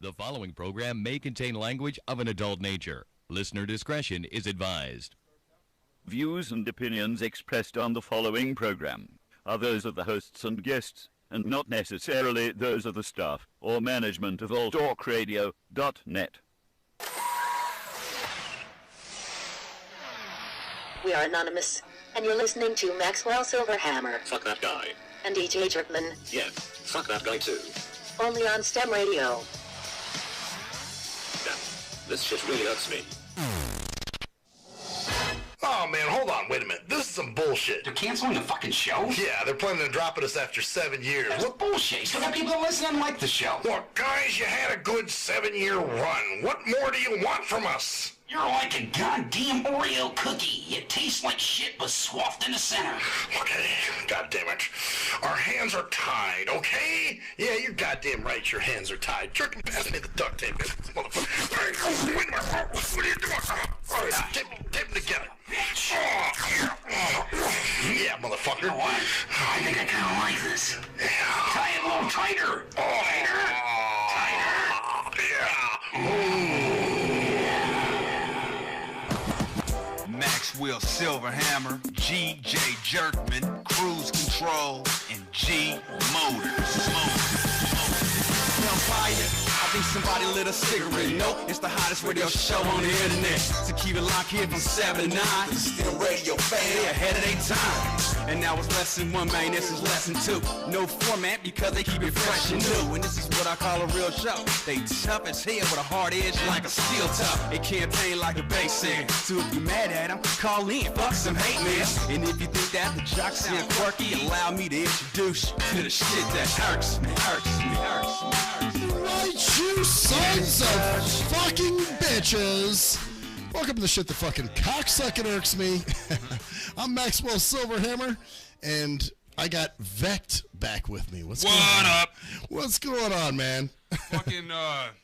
The following program may contain language of an adult nature. Listener discretion is advised. Views and opinions expressed on the following program are those of the hosts and guests, and not necessarily those of the staff or management of alltalkradio.net. We are anonymous, and you're listening to Maxwell Silverhammer. Fuck that guy. And DJ Jerkman. Yeah, fuck that guy too. Only on STEM Radio. Damn, this shit really hurts me. Oh man, hold on, wait a minute. This is some bullshit. They're canceling the fucking show? Yeah, they're planning to drop us after 7 years. That's bullshit. You still got people that listen and like the show. Look, guys, you had a good 7-year run. What more do you want from us? You're like a goddamn Oreo cookie. You taste like shit but swathed in the center. Okay, goddammit. Our hands are tied, okay? Yeah, you're goddamn right, your hands are tied. Jerk, pass me the duct tape, motherfucker. What are you doing? All right, tape them together. Yeah, motherfucker. You know what? I think I kind of like this. Tie it a little tighter. Tighter. Maxwell Silverhammer, G.J. Jerkman, Cruise Control, and G Motors. I think somebody lit a cigarette. Nope, it's the hottest radio show on the internet. So keep it locked here from 7 to 9. Still radio fan, they ahead of their time. And now it's lesson 1, man, this is lesson 2. No format because they keep it fresh and new. And this is what I call a real show. They tough as hell with a hard edge like a steel top. They campaign like a bass said. So if you mad at them, call in, fuck some hate, man. And if you think that the jocks sound quirky, allow me to introduce you to the shit that irks me. Right, you sons of fucking bitches. Welcome to the shit that fucking cocksucking irks me. I'm Maxwell Silverhammer, and I got VECT back with me. What's going on, man? Fucking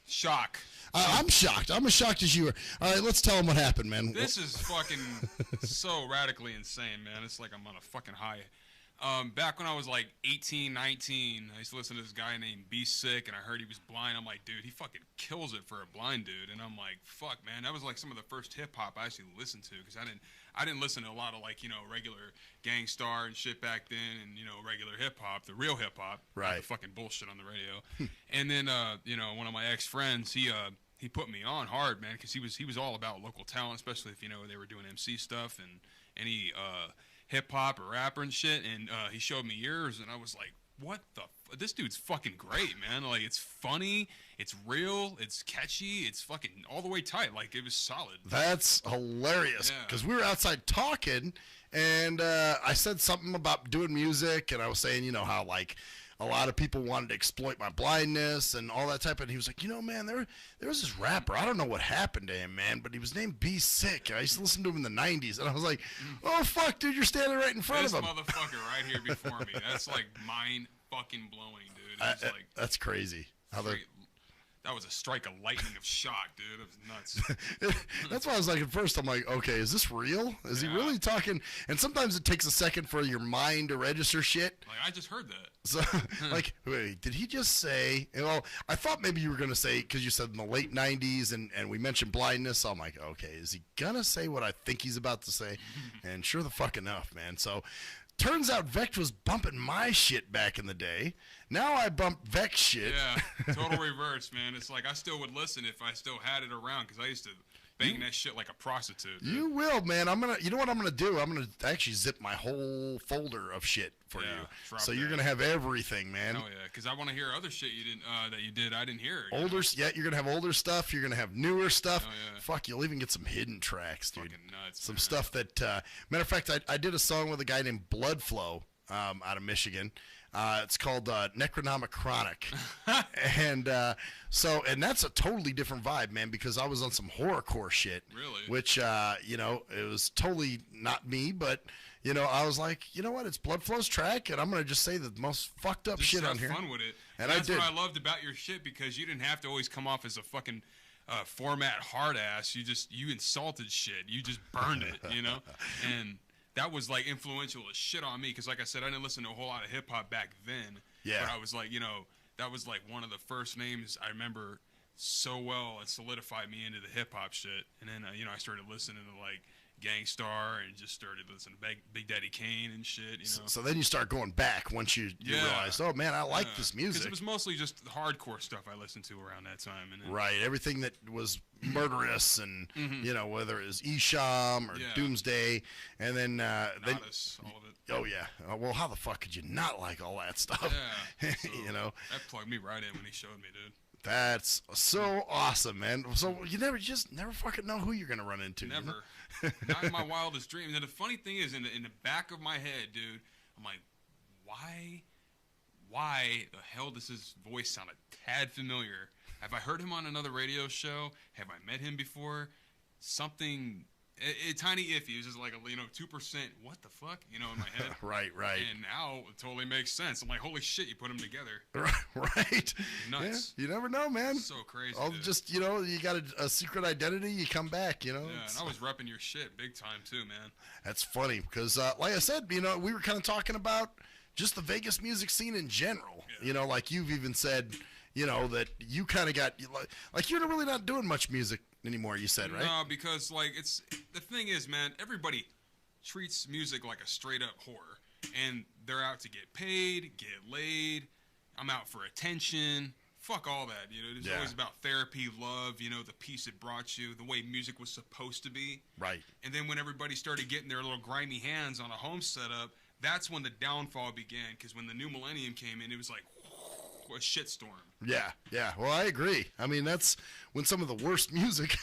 shock. I'm shocked. I'm as shocked as you are. All right, let's tell them what happened, man. This is fucking so radically insane, man. It's like I'm on a fucking high. Back when I was like 18, 19, I used to listen to this guy named Be Sick, and I heard he was blind. I'm like, dude, he fucking kills it for a blind dude. And I'm like, fuck, man. That was like some of the first hip-hop I actually listened to, because I didn't listen to a lot of, like, you know, regular Gangstar and shit back then, and, you know, regular hip-hop, the real hip-hop. Right. The fucking bullshit on the radio. And then, you know, one of my ex-friends, he put me on hard, man, because he was all about local talent, especially if, you know, they were doing MC stuff and any hip-hop or rapper and shit, and he showed me yours, and I was like, what the this dude's fucking great, man. Like, it's funny, it's real, it's catchy, it's fucking all the way tight. Like, it was solid. That's hilarious, because we were outside talking, and I said something about doing music, and I was saying, you know, how, like, a lot of people wanted to exploit my blindness and all that type of, and he was like, you know, man, there was this rapper, I don't know what happened to him, man, but he was named Be Sick, and I used to listen to him in the 90s, and I was like, oh, fuck, dude, you're standing right in front of him. This motherfucker right here before me, that's like mind fucking blowing, dude. It was like, that's crazy. That was a strike of lightning of shock, dude. It was nuts. That's why I was like, at first, I'm like, okay, is this real? Is he really talking? And sometimes it takes a second for your mind to register shit. Like, I just heard that. So, like, wait, did he just say, you know, I thought maybe you were going to say, because you said in the late 90s, and we mentioned blindness, so I'm like, okay, is he going to say what I think he's about to say? And sure the fuck enough, man. So, turns out VECT was bumping my shit back in the day. Now I bump VECT shit. Yeah, total reverse, man. It's like I still would listen if I still had it around, because I used to bang that shit like a prostitute. Dude. You will, man. You know what I'm gonna do? I'm gonna actually zip my whole folder of shit for you. So you're gonna have everything, man. Oh yeah, because I want to hear other shit you didn't that you did. I didn't hear. You're gonna have older stuff. You're gonna have newer stuff. Oh, yeah. Fuck, you'll even get some hidden tracks, dude. Fucking nuts. Some stuff that. Matter of fact, I did a song with a guy named Blood Flow out of Michigan. It's called Necronomic Chronic. And that's a totally different vibe, man, because I was on some horrorcore shit. Really? Which, you know, it was totally not me, but, you know, I was like, you know what, it's Blood Flow's track, and I'm going to just say the most fucked up shit on here. Just have fun with it. And that's I did. what I loved about your shit, because you didn't have to always come off as a fucking format hard ass. You insulted shit. You just burned it, you know? And that was like influential as shit on me, because like I said, I didn't listen to a whole lot of hip hop back then. Yeah. But I was like, you know, that was like one of the first names I remember so well. It solidified me into the hip hop shit. And then you know, I started listening to like Gangstar and just started listening to Big Daddy Kane and shit. You know. So then you start going back once you realize, oh man, I like this music. Because it was mostly just hardcore stuff I listened to around that time. And then, right, everything that was murderous and you know, whether it was Esham or Doomsday, and then Nodus, all of it. Oh yeah. Well, how the fuck could you not like all that stuff? Yeah. So you know. That plugged me right in when he showed me, dude. That's so awesome, man. So you just never fucking know who you're gonna run into. Never. You know? Not in my wildest dreams. And the funny thing is, in the back of my head, dude, I'm like, why the hell does his voice sound a tad familiar? Have I heard him on another radio show? Have I met him before? Something, tiny iffy. It was just like, 2%. What the fuck? You know, in my head. Right. And now it totally makes sense. I'm like, holy shit, you put them together. Right. Nuts. Yeah, you never know, man. So crazy. Just, you got a secret identity, you come back, you know. Yeah, and I was repping your shit big time too, man. That's funny because, like I said, we were kind of talking about just the Vegas music scene in general. Yeah. You know, like you've even said, that you kind of got, like you're really not doing much music anymore, you said, right? No, because, the thing is, man, everybody treats music like a straight-up whore. And they're out to get paid, get laid. I'm out for attention. Fuck all that, It's always about therapy, love, the peace it brought you, the way music was supposed to be. Right. And then when everybody started getting their little grimy hands on a home setup, that's when the downfall began. Because when the new millennium came in, it was like a shitstorm. Yeah. Well, I agree. I mean, that's when some of the worst music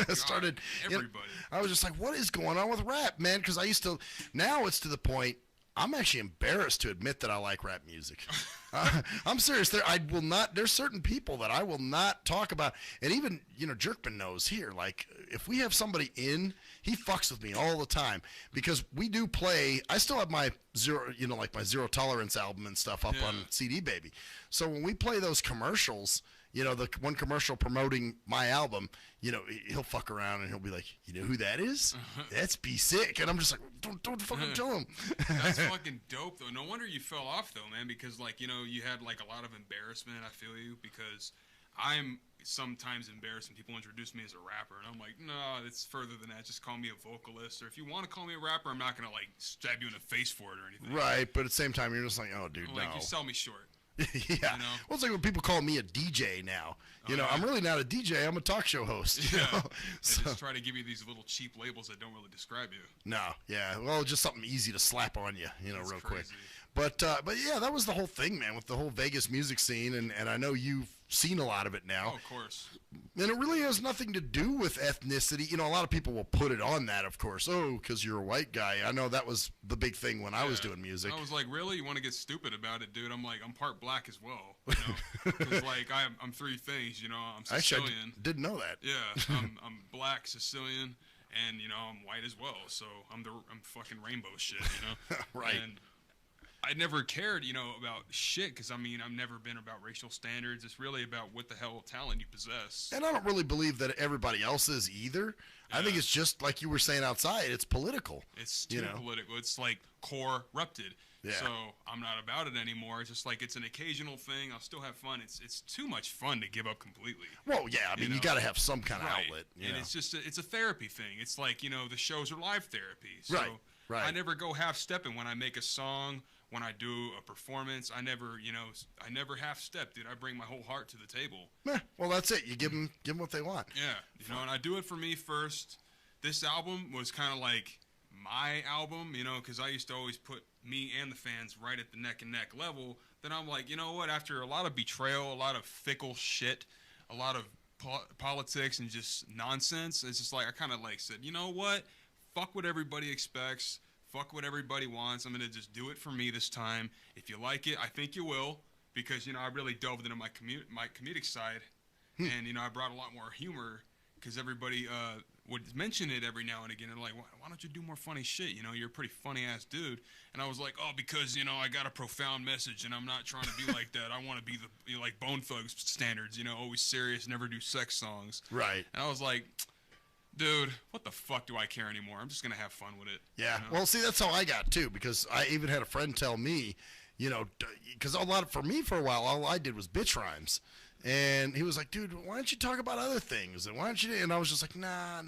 started. Everybody. I was just like, what is going on with rap, man? Because now it's to the point, I'm actually embarrassed to admit that I like rap music. I'm serious. There's certain people that I will not talk about. And even, Jerkman knows here, like, if we have somebody in, he fucks with me all the time. Because we do play, I still have my my Zero Tolerance album and stuff up on CD Baby. So when we play those commercials, the one commercial promoting my album, he'll fuck around and he'll be like, you know who that is? That's Be Sick. And I'm just like, don't fucking kill him. That's fucking dope, though. No wonder you fell off, though, man, because, you had, a lot of embarrassment, I feel you, because I'm sometimes embarrassed when people introduce me as a rapper, and I'm like, no, it's further than that. Just call me a vocalist, or if you want to call me a rapper, I'm not going to, stab you in the face for it or anything. Right, but at the same time, you're just like, oh, dude, you sell me short. Yeah. Well, it's like when people call me a DJ now. I'm really not a DJ. I'm a talk show host. Yeah. They just try to give you these little cheap labels that don't really describe you. No. Yeah. Well, just something easy to slap on you, That's real crazy. Quick. But yeah, that was the whole thing, man, with the whole Vegas music scene, and I know you've seen a lot of it now. Oh, of course. And it really has nothing to do with ethnicity. A lot of people will put it on that, of course. Oh, because you're a white guy. I know that was the big thing when I was doing music. I was like, really? You want to get stupid about it, dude? I'm like, I'm part black as well. Because, I'm three things, I'm Sicilian. Actually, I didn't know that. Yeah, I'm black, Sicilian, and, I'm white as well. So I'm fucking rainbow shit, Right. And I never cared, about shit, because, I've never been about racial standards. It's really about what the hell talent you possess. And I don't really believe that everybody else is either. Yeah. I think it's just, like you were saying outside, it's political. It's too political. It's like Core-Upted. Yeah. So I'm not about it anymore. It's just like it's an occasional thing. I'll still have fun. It's too much fun to give up completely. Well, yeah. You got to have some kind of outlet. And it's just it's a therapy thing. It's like, the shows are live therapy. So right. I never go half-stepping when I make a song. When I do a performance, I never half-step, dude. I bring my whole heart to the table. Well, that's it. You give them what they want. Yeah, and I do it for me first. This album was kind of like my album, because I used to always put me and the fans right at the neck-and-neck level. Then I'm like, you know what? After a lot of betrayal, a lot of fickle shit, a lot of politics and just nonsense, it's just like I kind of said, you know what? Fuck what everybody expects. Fuck what everybody wants. I'm going to just do it for me this time. If you like it, I think you will, because, I really delved into my comedic side, and, I brought a lot more humor, because everybody would mention it every now and again, and like, why don't you do more funny shit? You're a pretty funny-ass dude. And I was like, oh, because, I got a profound message, and I'm not trying to be like that. I want to be the, like Bone Thugs standards, always serious, never do sex songs. Right. And I was like, dude, what the fuck do I care anymore? I'm just going to have fun with it. Yeah. Well, see, that's how I got, too, because I even had a friend tell me, because for me, for a while, all I did was bitch rhymes. And he was like, dude, why don't you talk about other things? And why don't you? And I was just like, nah.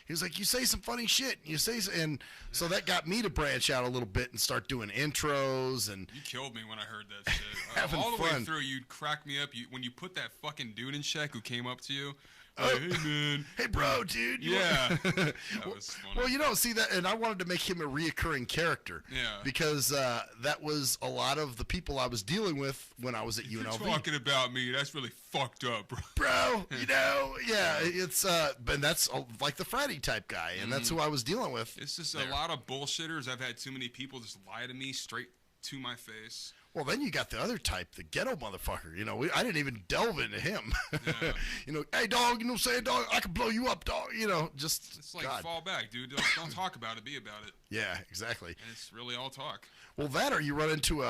He was like, you say some funny shit. And so that got me to branch out a little bit and start doing intros. And you killed me when I heard that shit. Having all the fun. way through, you'd crack me up. When you put that fucking dude in check who came up to you. Like, hey, man. Hey, bro, dude. Yeah. That was funny. Well, you don't see that, and I wanted to make him a reoccurring character. Yeah. Because that was a lot of the people I was dealing with when I was at UNLV. You're talking about me. That's really fucked up, bro. Bro, it's, but that's like the Friday type guy, and that's who I was dealing with. It's just a lot of bullshitters. I've had too many people just lie to me straight to my face. Well, then you got the other type, the ghetto motherfucker. You know, I didn't even delve into him. Yeah. You know, hey, dog, you know what I'm saying, dog? I can blow you up, dog. You know, just, it's like, God. fall back, dude. Don't talk about it. Be about it. Yeah, exactly. And it's really all talk. Well, that or you run into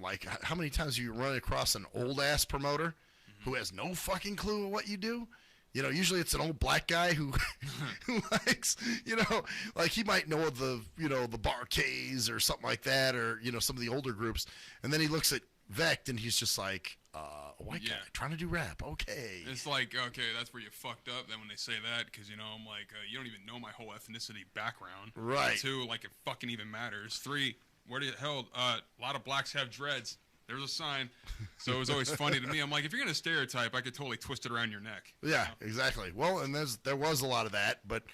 like, how many times do you run across an old-ass promoter who has no fucking clue of what you do? You know, usually it's an old black guy who likes, you know, like he might know of the, you know, the Bar K's or something like that, or, you know, some of the older groups. And then he looks at VECT and he's just like, a white guy trying to do rap. Okay. It's like, okay, that's where you fucked up. Then when they say that, because, you know, I'm like, you don't even know my whole ethnicity background. Right. 2, like it fucking even matters. 3, where the hell, a lot of blacks have dreads. There's a sign. So it was always funny to me. I'm like, if you're going to stereotype, I could totally twist it around your neck. Yeah, exactly. Well, and there was a lot of that, but,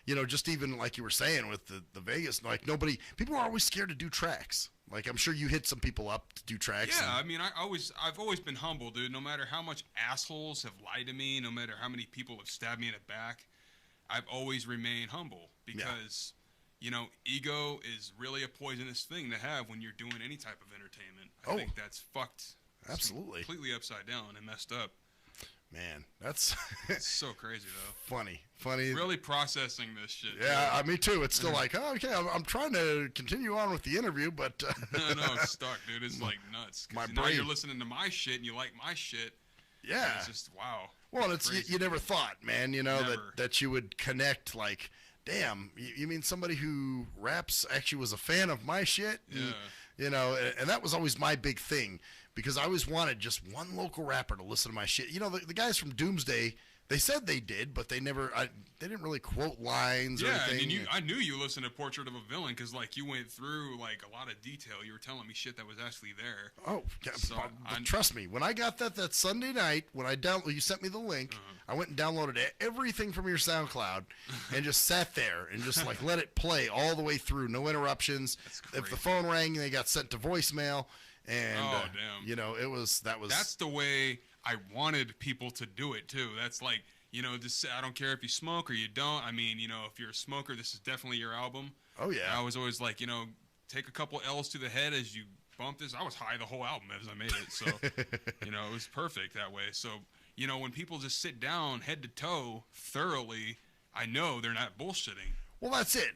you know, just even like you were saying with the Vegas, like people are always scared to do tracks. Like, I'm sure you hit some people up to do tracks. Yeah, I mean, I've always been humble, dude. No matter how much assholes have lied to me, no matter how many people have stabbed me in the back, I've always remained humble because... You know, ego is really a poisonous thing to have when you're doing any type of entertainment. I think that's fucked. Absolutely. Completely upside down and messed up. Man, that's it's so crazy, though. Funny. Really processing this shit. Yeah, me too. It's still like, oh, okay, I'm trying to continue on with the interview, but... no, it's stuck, dude. It's like nuts. My brain. Now you're listening to my shit and you like my shit. Yeah. It's just, wow. Well, it's you never thought, man, you know, that you would connect, like... Damn, you mean somebody who raps actually was a fan of my shit? Yeah. And, you know, and that was always my big thing because I always wanted just one local rapper to listen to my shit. You know, the guys from Doomsday, they said they did, but they didn't really quote lines or anything. Yeah, and I knew you listened to Portrait of a Villain because, like, you went through, like, a lot of detail. You were telling me shit that was actually there. Oh, so trust me. When I got that Sunday night, when you sent me the link, I went and downloaded everything from your SoundCloud and just sat there and just, like, let it play all the way through. No interruptions. If the phone rang, they got sent to voicemail. And, damn. You know, that's the way I wanted people to do it, too. That's like, you know, just I don't care if you smoke or you don't. I mean, you know, if you're a smoker, this is definitely your album. Oh, yeah. I was always like, you know, take a couple L's to the head as you bump this. I was high the whole album as I made it. So, you know, it was perfect that way. So, you know, when people just sit down head to toe thoroughly, I know they're not bullshitting. Well, that's it.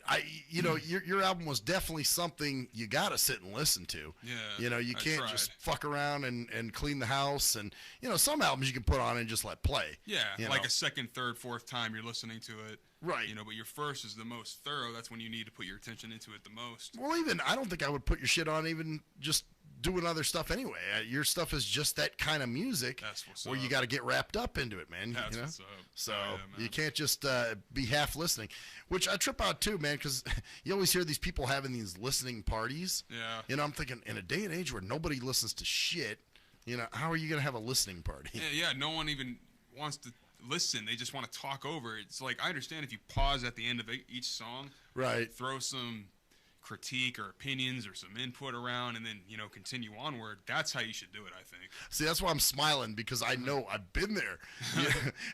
You know, your album was definitely something you got to sit and listen to. Yeah. You know, you can't just fuck around and clean the house. And, you know, some albums you can put on and just let play. Yeah, like a second, third, fourth time you're listening to it. Right. You know, but your first is the most thorough. That's when you need to put your attention into it the most. Well, I don't think I would put your shit on even just doing other stuff anyway. Your stuff is just that kind of music where you got to get wrapped up into it, man. That's you know? what's up. So you can't just be half listening, which I trip out too, man, because you always hear these people having these listening parties. Yeah. You know, I'm thinking in a day and age where nobody listens to shit, you know, how are you going to have a listening party? Yeah, no one even wants to listen. They just want to talk over it. It's like, I understand if you pause at the end of each song. Right. Throw some critique or opinions or some input around and then, you know, continue onward. That's how you should do it, I think. See, that's why I'm smiling because I know I've been there.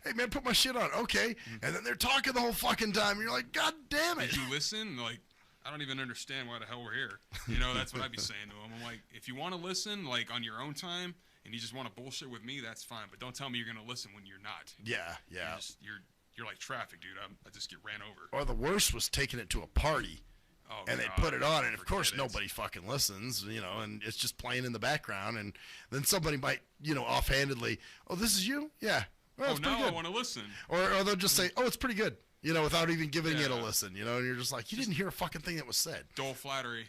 Hey, man, put my shit on. Okay. And then they're talking the whole fucking time. You're like, God damn it. Did you listen? Like, I don't even understand why the hell we're here. You know, that's what I'd be saying to them. I'm like, if you want to listen, like, on your own time and you just want to bullshit with me, that's fine. But don't tell me you're going to listen when you're not. Yeah. You're like traffic, dude. I just get ran over. Or the worst was taking it to a party. Oh, and they put it on, and of course nobody fucking listens, you know, and it's just playing in the background, and then somebody might, you know, offhandedly, oh, this is you? Yeah. Well, it's pretty good. I want to listen. Or they'll just say, oh, it's pretty good, you know, without even giving it a listen, you know, and you're just like, you didn't hear a fucking thing that was said. Dull flattery.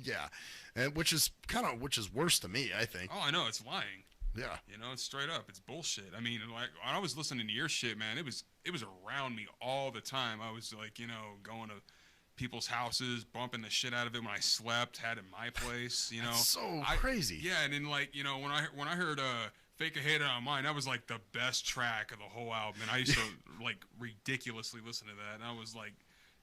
Yeah, and which is worse to me, I think. Oh, I know, it's lying. Yeah. You know, it's straight up. It's bullshit. I mean, like, when I was listening to your shit, man, it was around me all the time. I was like, you know, going to people's houses, bumping the shit out of it when I slept, had it in my place, you know. That's so crazy. Yeah, and then, like, you know, when I heard Fake a Hate on Mine, that was like the best track of the whole album. And I used to like ridiculously listen to that. And I was like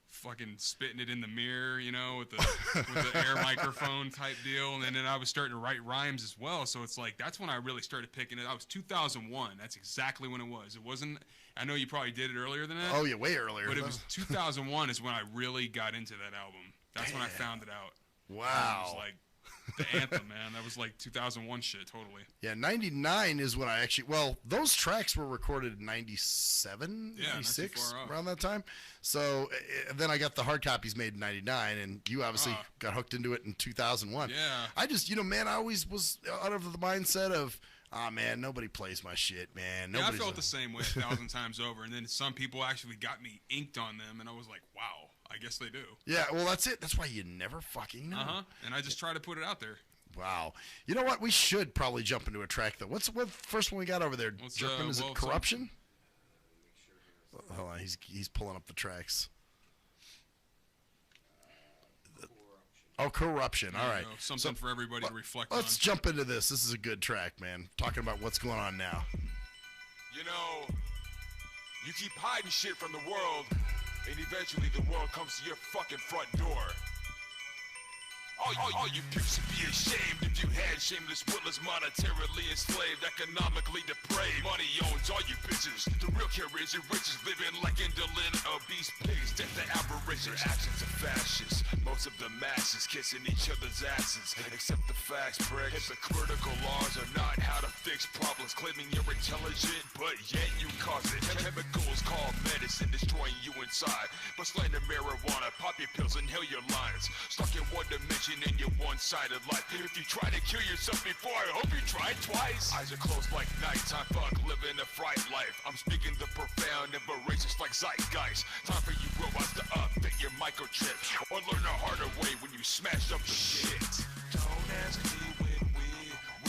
fucking spitting it in the mirror, you know, with the air microphone type deal. And then I was starting to write rhymes as well. So it's like, that's when I really started picking it. I was 2001. That's exactly when it was. It wasn't, I know you probably did it earlier than that. Oh, yeah, way earlier. But it was 2001 is when I really got into that album. That's when I found it out. Wow. It was like the anthem, man. That was like 2001 shit, totally. Yeah, 99 is when I actually, well, those tracks were recorded in 97, 96, around that time. So then I got the hard copies made in 99, and you obviously got hooked into it in 2001. Yeah. I just, you know, man, I always was out of the mindset of, man, nobody plays my shit, man. Yeah, I felt the same way 1,000 times over, and then some people actually got me inked on them, and I was like, wow. I guess they do. Yeah, well, that's it. That's why you never fucking know. And I just try to put it out there. Wow. You know what? We should probably jump into a track, though. What first one we got over there? Jerkman, is it Core-Uption? Hold on, he's pulling up the tracks. Oh, Core-Uption. All right. Something for everybody to reflect on. Let's jump into this. This is a good track, man. Talking about what's going on now. You know, you keep hiding shit from the world, and eventually the world comes to your fucking front door. All you pimps should be ashamed if you had shameless, witless, monetarily enslaved, economically depraved. Money owns all you bitches. The real care is your riches, living like indolent, obese pigs. Death to aberration. Your actions are fascist. Most of the masses kissing each other's asses. Accept the facts, prick. Hypocritical laws are not how to fix problems. Claiming you're intelligent, but yet you cause it. Chemicals called medicine, destroying you inside. But slander marijuana, pop your pills, inhale your lines. Stuck in one dimension in your one-sided life. If you try to kill yourself before, I hope you tried twice. Eyes are closed like nighttime, fuck living a fright life. I'm speaking the profound and voracious like zeitgeist. Time for you robots to update your microchip, or learn a harder way when you smash up the shit. Don't ask me when we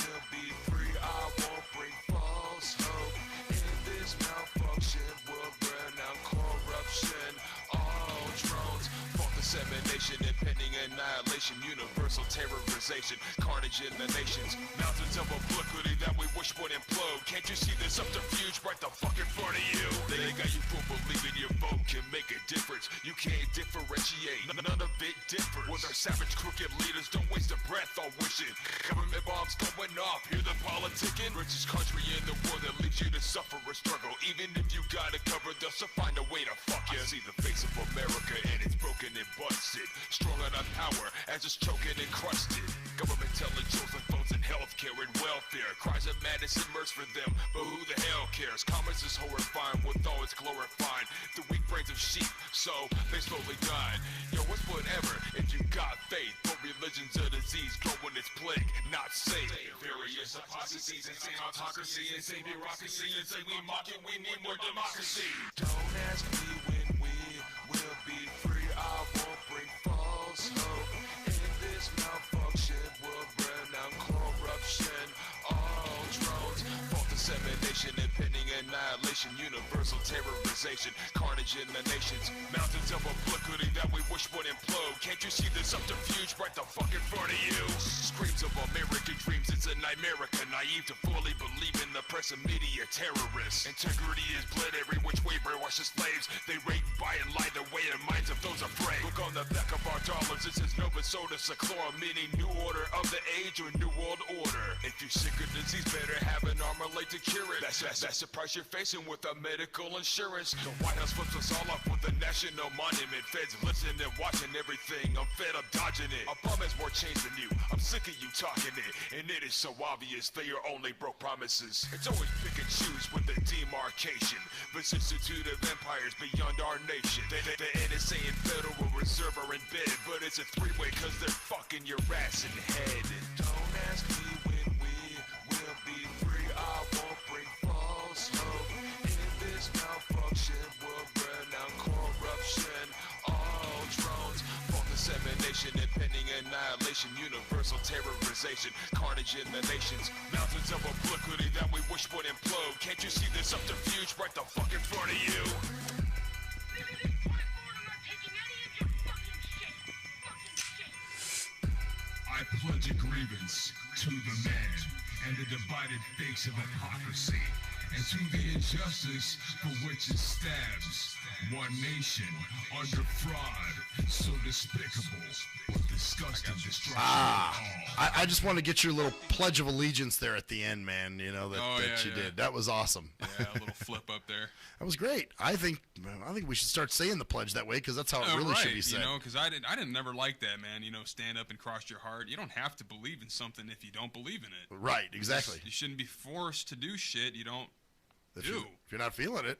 will be free. I won't bring false hope in this malfunction. We'll burn out corruption. All drones, false dissemination, impending annihilation, universal terrorization, carnage in the nations, mountains of obliquity that we wish would implode. Can't you see the subterfuge right the fuck in front of you? They got you fool believing your vote can make a difference. You can't differentiate, none of it differs. With our savage crooked leaders, don't waste a breath on wishing. Government bombs going off, hear the politicking. Richest country in the world that leaves you to suffer or struggle. Even if you got it covered, they'll still find a way to fuck you. I see the face of America and it's broken and busted. Strong enough power as it's choking and crusted. Government telling chosen votes in healthcare and welfare. Cries of madness immerse for them, but who the hell cares? Commerce is horrifying with all its glorifying. The weak brains of sheep, so they slowly die. Yo, what's whatever if you got faith? But religion's a disease, growing its plague, not safe. Various apostasy, insane autocracy, insane bureaucracy, insane we mocking, we need more democracy. Don't ask me when we will be free. I won't bring false hope in this malfunction. We'll burn down corruption. All drones, false dissemination, impending annihilation, universal terrorization, carnage in the nations, mountains of obliquity that we wish would implode. Can't you see the subterfuge right the fuck in front of you? Screams of American dreams, it's a nightmarica, naive to fully believe in the press and media terrorists. Integrity is bled every which way, brainwash the slaves. They rape, buy, and lie the way in minds of those afraid. Look on the back of our dollars, it says Nova Soda Seclorum, meaning New Order of the Age or New World Order. If you're sick of disease, better have an armor laid to cure it. That's the price you're facing with a medical insurance. The White House flips us all off with a national monument. Feds listening and watching everything. I'm fed up dodging it. A bum has more change than you. I'm sick of you talking it, and it is so obvious they are only broke promises. It's always pick and choose with the demarcation. Vicissitude of empires beyond our nation. The NSA and Federal Reserve are in bed, but it's a three-way cause they're fucking your ass in the head. Don't ask me when we will be free. I won't bring false hope in this malfunction. We'll burn down corruption. All drones, false dissemination, impending annihilation, universal terrorization. civilization, carnage in the nations, mountains of obliquity that we wish would implode. Can't you see this subterfuge right the fuck in front of you? I pledge a grievance to the man and the divided face of hypocrisy, and to the injustice for which it stabs one nation under fraud so despicable with disgusting destruction. I just want to get your little Pledge of Allegiance there at the end, man. You know that you did. That was awesome. Yeah, a little flip up there. That was great. I think we should start saying the pledge that way because that's how it really should be said. You know, because I didn't never like that, man. You know, stand up and cross your heart. You don't have to believe in something if you don't believe in it. Right, exactly. You shouldn't be forced to do shit you don't if do. If you're not feeling it,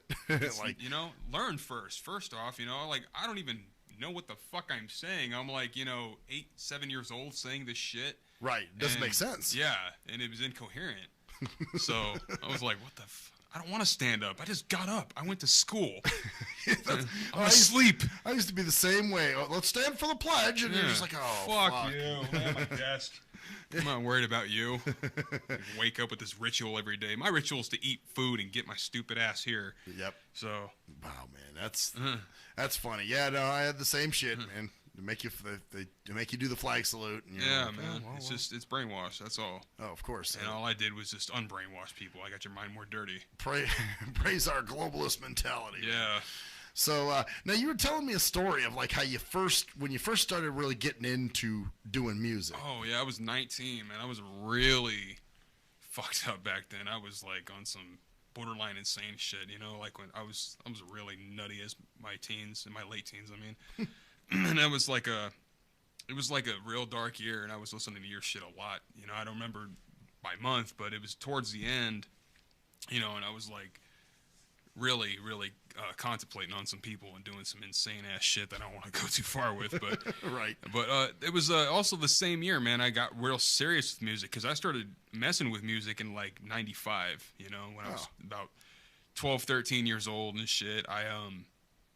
like, you know, learn first. First off, you know, like, I don't even know what the fuck I'm saying. I'm like, you know, 7 years old saying this shit. Right, doesn't make sense. Yeah, and it was incoherent. So I was like, what the I don't want to stand up. I just got up. I went to school. I'm asleep. I used to be the same way. Oh, let's stand for the pledge. And you're just like, oh, fuck you. I'm at my desk. I'm not worried about you. I wake up with this ritual every day. My ritual is to eat food and get my stupid ass here. Yep. So. Wow, man, that's funny. Yeah, no, I had the same shit, man. They make you do the flag salute. And yeah, like, man. It's just it's brainwashed. That's all. Oh, of course. And all I did was just unbrainwash people. I got your mind more dirty. Praise our globalist mentality. Yeah. Man. So now you were telling me a story of like how when you first started really getting into doing music. Oh yeah, I was 19, man. I was really fucked up back then. I was like on some borderline insane shit, you know, like when I was really nutty as my late teens. I mean. And it was like a real dark year, and I was listening to your shit a lot. You know, I don't remember by month, but it was towards the end, you know, and I was like really, really contemplating on some people and doing some insane ass shit that I don't want to go too far with, but right. But it was also the same year, man. I got real serious with music because I started messing with music in like '95. You know, when I was about 12, 13 years old and shit. I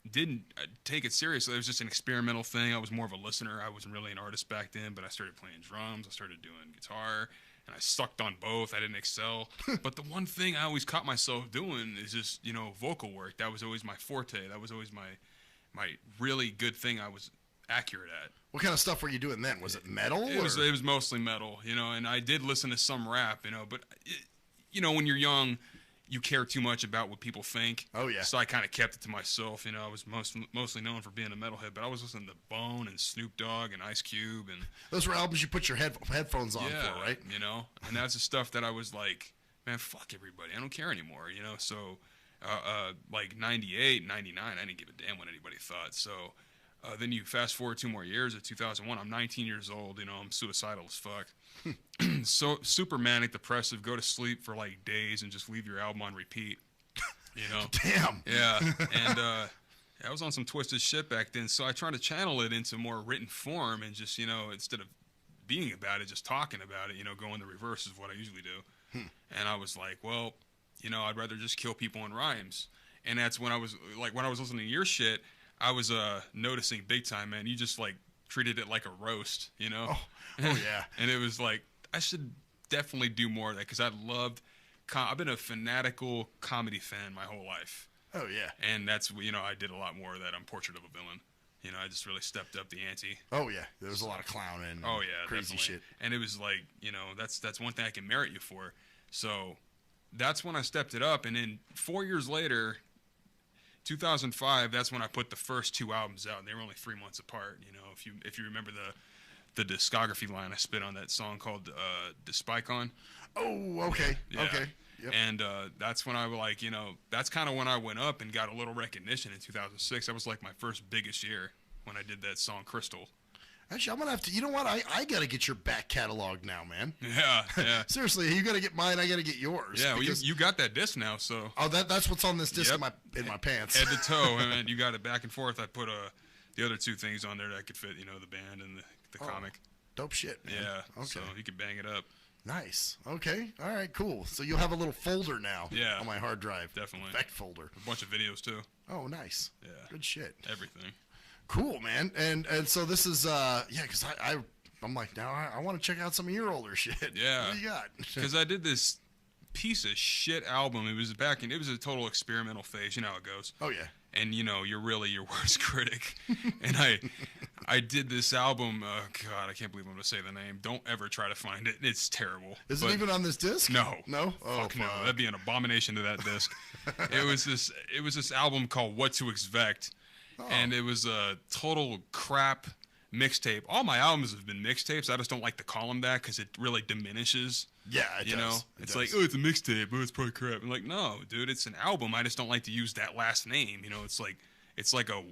didn't take it seriously. It was just an experimental thing. I was more of a listener. I wasn't really an artist back then, but I started playing drums. I started doing guitar, and I sucked on both. I didn't excel. But the one thing I always caught myself doing is just, you know, vocal work. That was always my forte. That was always my really good thing I was accurate at. What kind of stuff were you doing then? Was it metal? It was mostly metal, you know, and I did listen to some rap, you know, but, you know, when you're young, you care too much about what people think. Oh, yeah. So I kind of kept it to myself. You know, I was mostly known for being a metalhead, but I was listening to Bone and Snoop Dogg and Ice Cube. And those were albums you put your headphones on for, right? You know, and that's the stuff that I was like, man, fuck everybody. I don't care anymore, you know? So, like 98, 99, I didn't give a damn what anybody thought. So then you fast forward 2 more years at 2001. I'm 19 years old. You know, I'm suicidal as fuck. So super manic, depressive, go to sleep for like days and just leave your album on repeat. You know? Damn. Yeah. And I was on some twisted shit back then, so I tried to channel it into more written form and just, you know, instead of being about it, just talking about it, you know, going the reverse is what I usually do. And I was like, well, you know, I'd rather just kill people in rhymes. And that's when I was listening to your shit, I was noticing big time, man. You just like treated it like a roast, you know? Oh yeah. And it was like, I should definitely do more of that because I've been a fanatical comedy fan my whole life. Oh yeah. And that's, you know, I did a lot more of that on Portrait of a Villain. You know, I just really stepped up the ante. Oh yeah. There was a lot of clowning. Oh yeah. Crazy definitely. shit. And it was like, you know, that's one thing I can merit you for. So that's when I stepped it up. And then 4 years later, 2005, that's when I put the first 2 albums out, and they were only 3 months apart. You know, if you remember the discography line I spit on that song called Despicon. Oh, okay, yeah. Okay. Yep. And that's when I was like, you know, that's kind of when I went up and got a little recognition in 2006. That was like my first biggest year when I did that song Crystal. Actually, I'm gonna have to. You know what? I gotta get your back catalog now, man. Yeah. Seriously, you gotta get mine. I gotta get yours. Yeah, well, you got that disc now, so. Oh, that's what's on this disc in my pants. Head to toe, and you got it back and forth. I put the other 2 things on there that could fit, you know, the band and the comic. Dope shit, man. Yeah. Okay. So you could bang it up. Nice. Okay. All right. Cool. So you'll have a little folder now. Yeah. On my hard drive. Definitely. VECT folder. A bunch of videos too. Oh, nice. Yeah. Good shit. Everything. Cool, man. And so this is because I'm like, now I want to check out some of your older shit. Yeah. What do you got? Because I did this piece of shit album. It was it was a total experimental phase. You know how it goes. Oh yeah. And you're really your worst critic. And I did this album. God, I can't believe I'm gonna say the name. Don't ever try to find it. It's terrible. Is it even on this disc? No. No. Oh fuck no. That'd be an abomination to that disc. It was this album called What to Expect, and it was a total crap mixtape. All my albums have been mixtapes. I just don't like to call them that because it really diminishes. Yeah, it does. It's like, oh, it's a mixtape. Oh, it's probably crap. I'm like, no, dude, it's an album. I just don't like to use that last name. It's like a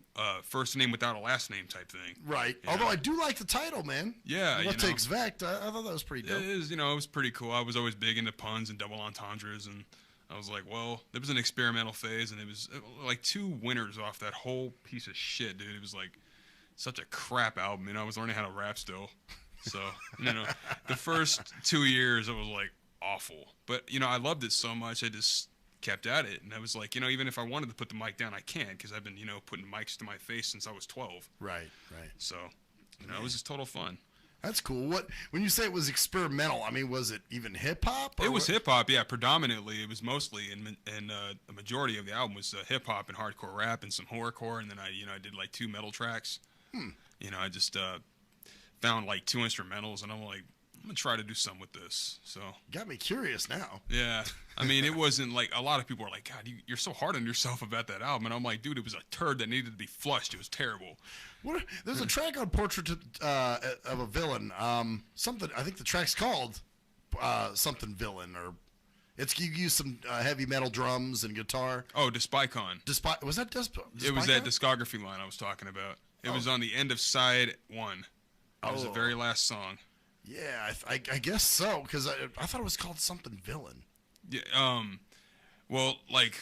first name without a last name type thing. Right. Although I do like the title, man. Yeah. What to Expect? I thought that was pretty dope. It is, it was pretty cool. I was always big into puns and double entendres, and I was like, well, there was an experimental phase, and it was like 2 winners off that whole piece of shit, dude. It was like such a crap album. I was learning how to rap still. So, the first 2 years, it was like awful. But, I loved it so much, I just kept at it. And I was like, even if I wanted to put the mic down, I can't, because I've been, putting mics to my face since I was 12. Right. So, it was just total fun. That's cool. When you say it was experimental, I mean, was it even hip hop? It was hip hop, yeah. Predominantly, it was mostly, and the majority of the album was hip hop and hardcore rap and some horrorcore, and then I did like 2 metal tracks. I just found like 2 instrumentals, and I'm like, I'm gonna try to do something with this. So got me curious now. Yeah, I mean, it wasn't like a lot of people are like, God, you're so hard on yourself about that album, and I'm like, dude, it was a turd that needed to be flushed. It was terrible. There's a track on Portrait of a Villain. Something, I think the track's called something Villain, or you use some heavy metal drums and guitar. Oh, Despicon. Was that Despicon? It was that discography line I was talking about. It was on the end of side 1. That was the very last song. Yeah, I guess so, because I thought it was called something Villain. Yeah. Well, like,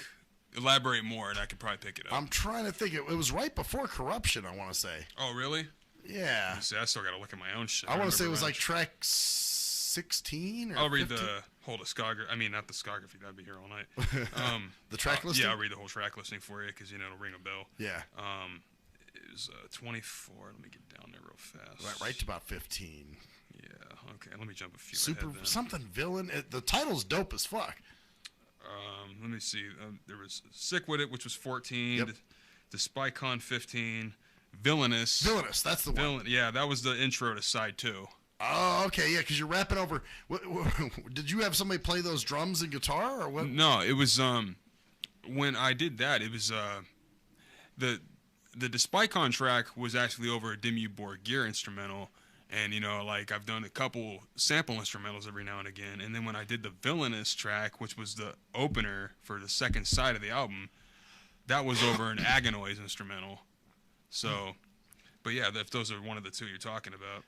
elaborate more, and I could probably pick it up. I'm trying to think. It was right before Core-Uption, I want to say. Oh, really? Yeah. See, I still got to look at my own shit. I want to say it was like track 16 or I'll read 15? the whole discography. I mean, not the discography. That'd be here all night. The track listing? Yeah, I'll read the whole track listing for you, because, it'll ring a bell. Yeah. It was 24. Let me get down there real fast. Right to about 15. Yeah, okay. Let me jump a few Super ahead then. something Villain. The title's dope as fuck. Let me see. There was Sick With It, which was 14. Yep. Despicon 15. Villainous. Villainous, that's the one. Yeah, that was the intro to side 2. Oh, okay, yeah, because you're rapping over. Did you have somebody play those drums and guitar, or what? No, it was when I did that. It was the Despicon track was actually over a Dimmu Borgir instrumental, and like I've done a couple sample instrumentals every now and again. And then when I did the Villainous track, which was the opener for the second side of the album, that was over an Aganoise instrumental. So. But yeah, if those are one of the 2 you're talking about.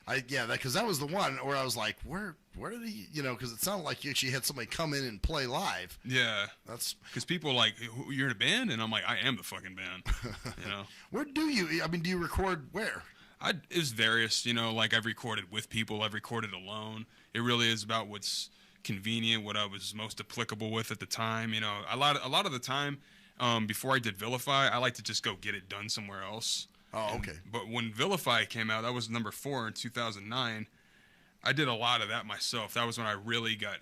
Because that was the one where I was like, where did he, because it sounded like you actually had somebody come in and play live. Yeah. That's because people are like, you're in a band? And I'm like, I am the fucking band, Where do you record where? It was various, like I've recorded with people, I've recorded alone. It really is about what's convenient, what I was most applicable with at the time. A lot of the time, before I did Vilify, I like to just go get it done somewhere else. Oh, okay. But when Vilify came out, that was number 4 in 2009. I did a lot of that myself. That was when I really got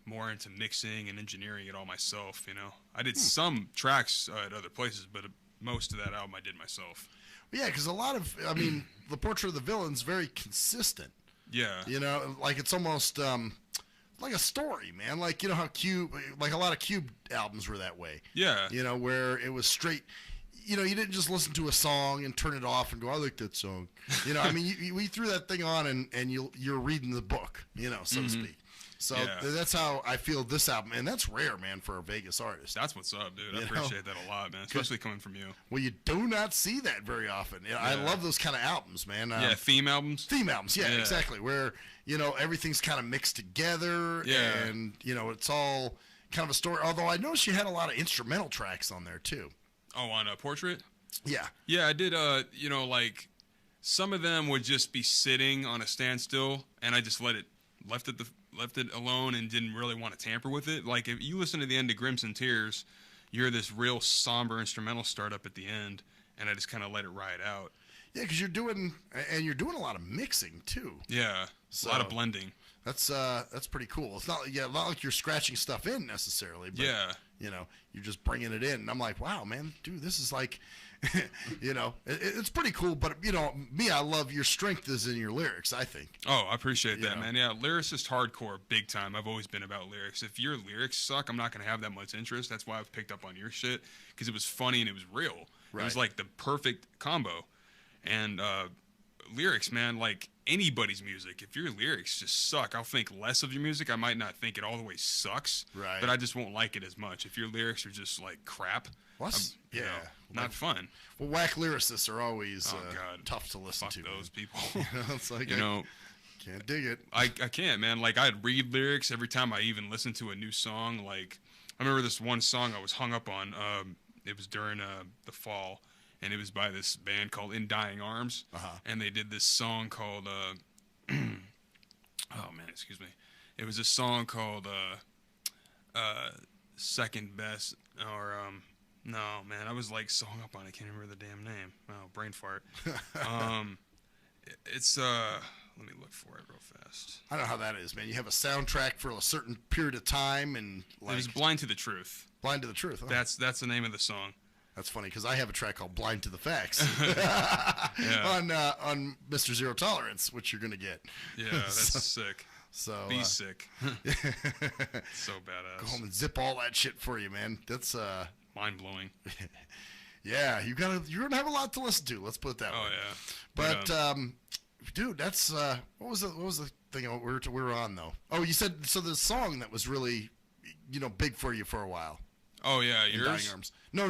more into mixing and engineering it all myself. I did some tracks at other places, but most of that album I did myself. Yeah, because a lot of, the Portrait of the Villain's very consistent. Yeah. Like it's almost like a story, man. Like how Cube, like a lot of Cube albums were that way. Yeah. Where it was straight. You didn't just listen to a song and turn it off and go, I like that song. We threw that thing on and you're reading the book, so to speak. So that's how I feel this album. And that's rare, man, for a Vegas artist. That's what's up, dude. I appreciate that a lot, man, especially coming from you. Well, you do not see that very often. I love those kind of albums, man. Theme albums? Theme albums, yeah, exactly. Where, everything's kind of mixed together. Yeah. And, it's all kind of a story. Although I noticed you had a lot of instrumental tracks on there, too. Oh, on a Portrait? Yeah. Yeah, I did, like, some of them would just be sitting on a standstill, and I just left it alone and didn't really want to tamper with it. Like, if you listen to the end of Grimson Tears, you're this real somber instrumental start up at the end, and I just kind of let it ride out. Yeah, because you're doing a lot of mixing too. Yeah, So, a lot of blending. That's pretty cool. It's not like you're scratching stuff in necessarily. But, Yeah. You're just bringing it in. And I'm like, wow, man, dude, this is like, it's pretty cool. But me, I love your strength is in your lyrics. I think. Oh, I appreciate that, man. Yeah, lyricist hardcore, big time. I've always been about lyrics. If your lyrics suck, I'm not gonna have that much interest. That's why I've picked up on your shit because it was funny and it was real. Right. It was like the perfect combo. And lyrics, man, like anybody's music. If your lyrics just suck, I'll think less of your music. I might not think it all the way sucks, right? But I just won't like it as much. If your lyrics are just like crap, not fun. Well, whack lyricists are always tough to listen to. Those people. It's like can't dig it. I can't, man. Like I'd read lyrics every time I even listened to a new song. Like I remember this one song I was hung up on. It was during the fall. And it was by this band called In Dying Arms. And they did this song called, oh man, excuse me. It was a song called Second Best, or, no, man, I was like so hung up on it, I can't remember the damn name. Oh, brain fart. It's, let me look for it real fast. I don't know how that is, man. You have a soundtrack for a certain period of time and like. It was Blind to the Truth. Blind to the Truth, huh? That's the name of the song. That's funny because I have a track called "Blind to the Facts" on Mr. Zero Tolerance, which you're gonna get. Yeah, that's sick. So be sick. So badass. Go home and zip all that shit for you, man. That's mind blowing. Yeah, you're gonna have a lot to listen to. Let's put it that way. Oh yeah. But dude, that's what was the thing we were on though? Oh, you said so the song that was really big for you for a while. Oh yeah, In yours? Dying Arms. No.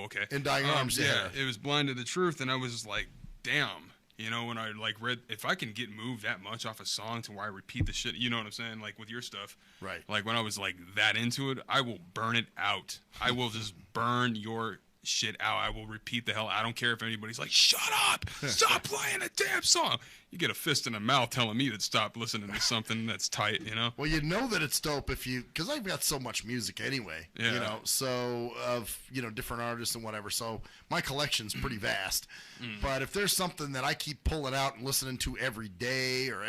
Okay. In Dying Arms, yeah. It was Blind to the Truth, and I was like, damn. When I read, if I can get moved that much off a song to where I repeat the shit, you know what I'm saying? Like with your stuff, right? Like when I was like that into it, I will burn it out. I will just burn your shit out. I will repeat the hell. I don't care if anybody's like, shut up, stop playing a damn song. You get a fist in the mouth telling me to stop listening to something that's tight, Well, you know that it's dope because I've got so much music anyway, so of, different artists and whatever. So my collection's pretty vast, but if there's something that I keep pulling out and listening to every day or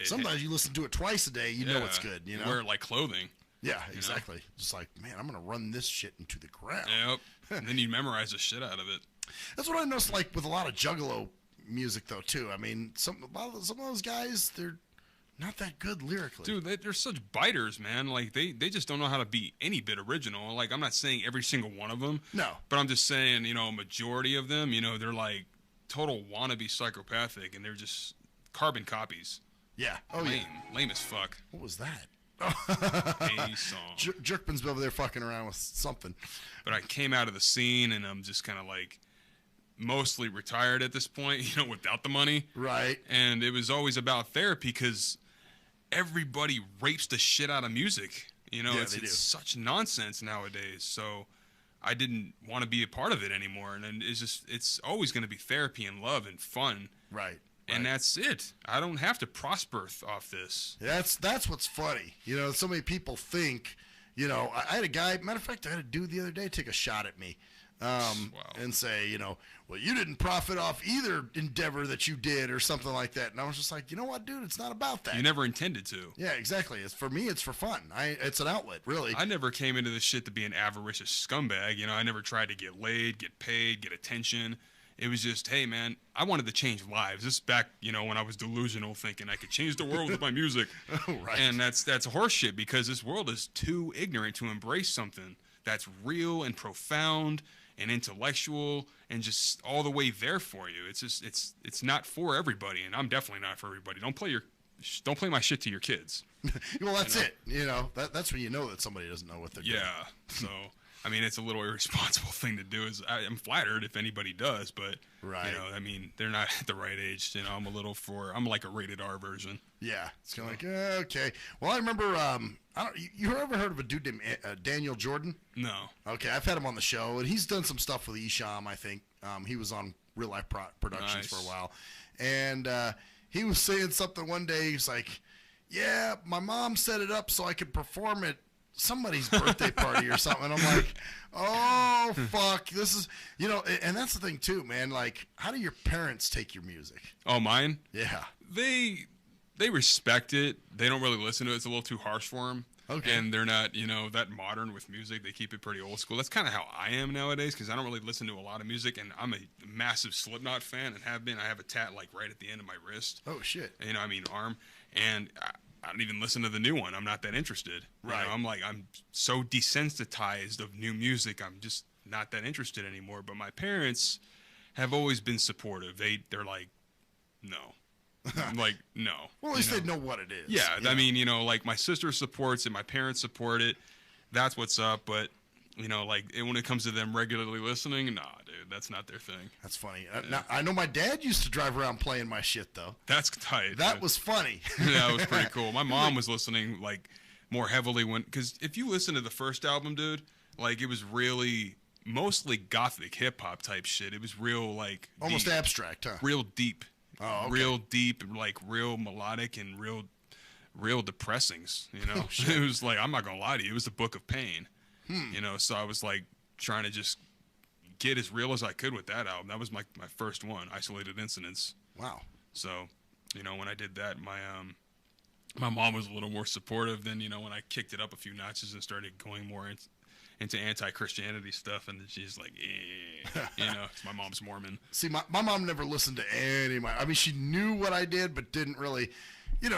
sometimes you listen to it twice a day, know it's good, You wear it like clothing. Yeah, exactly. Just like, man, I'm going to run this shit into the ground. Yep. And then you memorize the shit out of it. That's what I noticed, like, with a lot of Juggalo music, though, too. I mean, some of those guys, they're not that good lyrically. Dude, they're such biters, man. Like, they just don't know how to be any bit original. Like, I'm not saying every single one of them. No. But I'm just saying, a majority of them, they're, like, total wannabe psychopathic, and they're just carbon copies. Yeah. Oh, lame. yeah. Lame as fuck. What was that? A song. Jerkman's over there fucking around with something. But I came out of the scene and I'm just kind of like mostly retired at this point, without the money. Right. And it was always about therapy because everybody rapes the shit out of music. It's such nonsense nowadays. So I didn't want to be a part of it anymore. And it's always going to be therapy and love and fun. Right. And that's it. I don't have to prosper off this. That's what's funny. So many people think, I had a guy, matter of fact, I had a dude the other day take a shot at me and say, well, you didn't profit off either endeavor that you did or something like that. And I was just like, you know what, dude, it's not about that. You never intended to. Yeah, exactly. For me, it's for fun. It's an outlet, really. I never came into this shit to be an avaricious scumbag. I never tried to get laid, get paid, get attention. It was just, hey, man, I wanted to change lives. This is back, when I was delusional, thinking I could change the world with my music. Right. And that's horseshit because this world is too ignorant to embrace something that's real and profound and intellectual and just all the way there for you. It's just, it's not for everybody, and I'm definitely not for everybody. Don't play my shit to your kids. Well, that's it. That's when you know that somebody doesn't know what they're doing. Yeah. So. I mean, it's a little irresponsible thing to do. I'm flattered if anybody does, but right. They're not at the right age. I'm like a rated R version. Yeah, it's kind of like okay. Well, I remember. You ever heard of a dude named Daniel Jordan? No. Okay, I've had him on the show, and he's done some stuff with Esham. I think he was on Real Life Productions for a while, and he was saying something one day. He's like, "Yeah, my mom set it up so I could perform it somebody's birthday party or something. And I'm like, oh, fuck. This is, and that's the thing, too, man. Like, how do your parents take your music? Oh, mine? Yeah. They respect it. They don't really listen to it. It's a little too harsh for them. Okay. And they're not, that modern with music. They keep it pretty old school. That's kind of how I am nowadays because I don't really listen to a lot of music. And I'm a massive Slipknot fan and have been. I have a tat, like, right at the end of my wrist. Oh, shit. Arm. And I don't even listen to the new one. I'm not that interested. Right. I'm so desensitized of new music. I'm just not that interested anymore. But my parents have always been supportive. They're like, no. I'm like, no. Well, at least they know what it is. Yeah. I mean, like my sister supports it. My parents support it. That's what's up. But, when it comes to them regularly listening, nah, dude, that's not their thing. That's funny. Now, I know my dad used to drive around playing my shit, though. That's tight. That was funny. Yeah, that was pretty cool. My mom was listening, like, more heavily because if you listen to the first album, dude, like, it was really mostly gothic hip-hop type shit. It was real, like... Almost deep, abstract, huh? Real deep. Oh, okay. Real deep, like, real melodic and real depressings, Oh, It was like, I'm not gonna lie to you, it was the Book of Pain. Hmm. So I was, like, trying to just get as real as I could with that album. That was my first one, Isolated Incidents. Wow. So, when I did that, my mom was a little more supportive than, when I kicked it up a few notches and started going more into anti-Christianity stuff, and she's like, it's my mom's Mormon. See, my mom never listened to any of my... I mean, she knew what I did, but didn't really...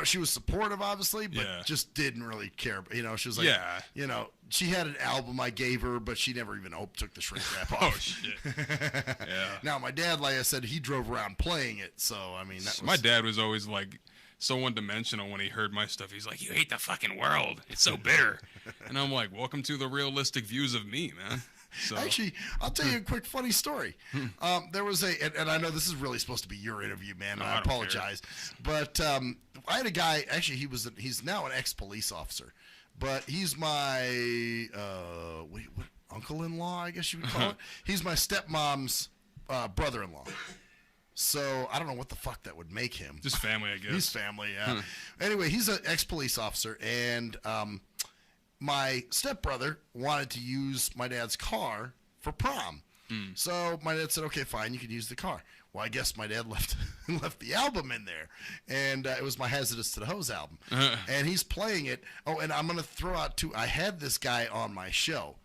she was supportive, obviously, but just didn't really care. She was like... Yeah. She had an album I gave her, but she never even took the shrink wrap off. Oh, shit. Yeah. Now, my dad, like I said, he drove around playing it, so, I mean, that was... My dad was always, like... so one-dimensional when he heard my stuff. He's like, you hate the fucking world. It's so bitter. And I'm like, welcome to the realistic views of me, man. So. Actually, I'll tell you a quick funny story. There was and I know this is really supposed to be your interview, man. I apologize. But I had a guy, actually, he's now an ex-police officer. But he's my uncle-in-law, I guess you would call it. He's my stepmom's brother-in-law. So I don't know what the fuck that would make him. Just family, I guess. He's family, yeah. Anyway, he's an ex-police officer, and my stepbrother wanted to use my dad's car for prom. So my dad said, okay, fine, you can use the car. Well, I guess my dad left the album in there, and it was my Hazardous to the Hose album. And he's playing it. Oh, and I'm going to throw out, too, I had this guy on my show,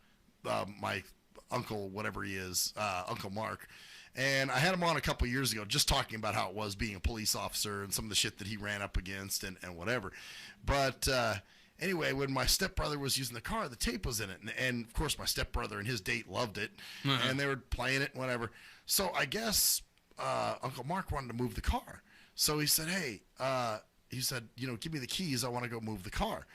my uncle, whatever he is, Uncle Mark. And I had him on a couple years ago just talking about how it was being a police officer and some of the shit that he ran up against and whatever. But anyway, when my stepbrother was using the car, the tape was in it. And of course, my stepbrother and his date loved it. And they were playing it and whatever. So I guess Uncle Mark wanted to move the car. So he said, hey, give me the keys. I want to go move the car.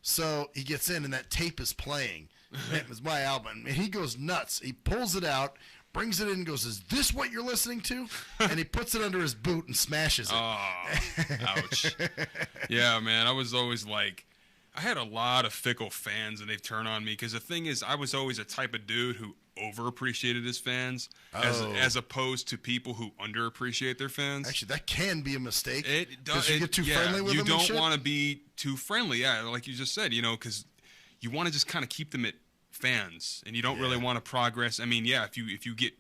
So he gets in and that tape is playing. It was my album. And he goes nuts. He pulls it out, brings it in and goes, is this what you're listening to? And he puts it under his boot and smashes it. Oh, ouch. Yeah, man, I was always like, I had a lot of fickle fans, and they've turned on me. Because the thing is, I was always a type of dude who overappreciated his fans as opposed to people who underappreciate their fans. Actually, that can be a mistake. It does. You get too friendly with them. You don't want to be too friendly, like you just said, because you want to just kind of keep them at fans, and you don't really want to progress. I mean, if you get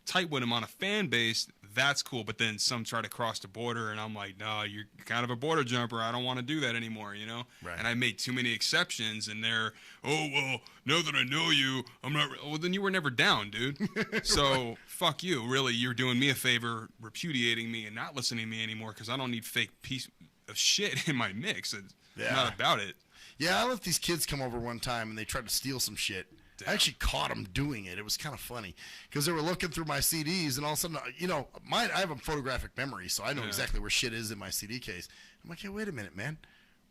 tight with them on a fan base, that's cool, but then some try to cross the border, and I'm like, no, you're kind of a border jumper. I don't want to do that anymore, Right. And I made too many exceptions, and they're, oh, well, now that I know you, I'm not, well, then you were never down, dude. So, fuck you. Really, you're doing me a favor, repudiating me and not listening to me anymore, because I don't need fake piece of shit in my mix. It's not about it. Yeah, I let these kids come over one time, and they tried to steal some shit. Damn. I actually caught them doing it. It was kind of funny because they were looking through my CDs, and all of a sudden, I have a photographic memory, so I know exactly where shit is in my CD case. I'm like, hey, wait a minute, man.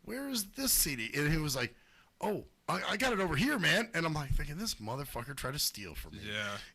Where is this CD? And he was like, oh, I got it over here, man. And I'm like thinking, this motherfucker tried to steal from me.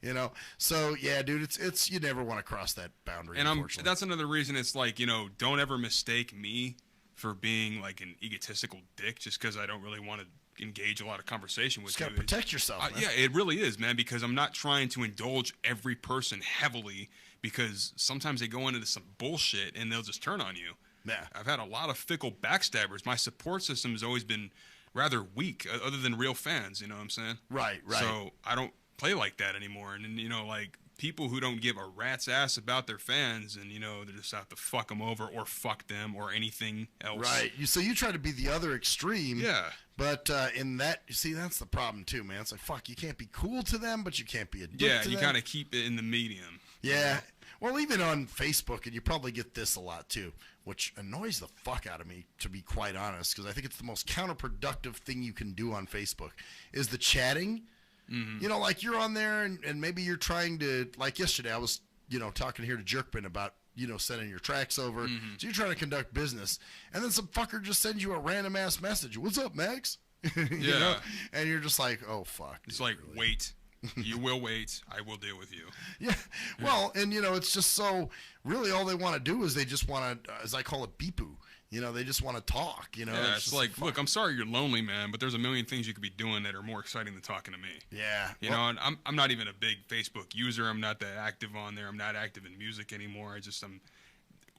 Yeah. So, yeah, dude, it's you never want to cross that boundary, and unfortunately. That's another reason it's like, don't ever mistake me for being like an egotistical dick just because I don't really want to engage a lot of conversation with you. Just got to protect yourself, man. Yeah, it really is, man, because I'm not trying to indulge every person heavily because sometimes they go into some bullshit and they'll just turn on you. Yeah. I've had a lot of fickle backstabbers. My support system has always been rather weak, other than real fans. You know what I'm saying? Right. So I don't play like that anymore. And you know, like people who don't give a rat's ass about their fans, and you know, they just have to fuck them over or fuck them or anything else. Right. So you try to be the other extreme. Yeah. But in that, you see, that's the problem too, man. It's like, fuck, you can't be cool to them, but you can't be a dick to them. Yeah, you gotta keep it in the medium. Yeah. Well, even on Facebook, and you probably get this a lot too, which annoys the fuck out of me, to be quite honest, because I think it's the most counterproductive thing you can do on Facebook, is the chatting. Mm-hmm. You know, like you're on there, and maybe you're trying to, like yesterday, I was, you know, talking here to Jerkman about, you know, sending your tracks over. Mm-hmm. So you're trying to conduct business, and then some fucker just sends you a random ass message. What's up, Max? You know? And you're just like, oh fuck. It's like, really? Wait. You will wait. I will deal with you. Yeah. Well, and you know, it's just so really all they want to do is they just want to, as I call it, beepoo. You know, they just want to talk. You know. Yeah. It's like, look, I'm sorry you're lonely, man, but there's a million things you could be doing that are more exciting than talking to me. Yeah. You know, and I'm not even a big Facebook user. I'm not that active on there. I'm not active in music anymore.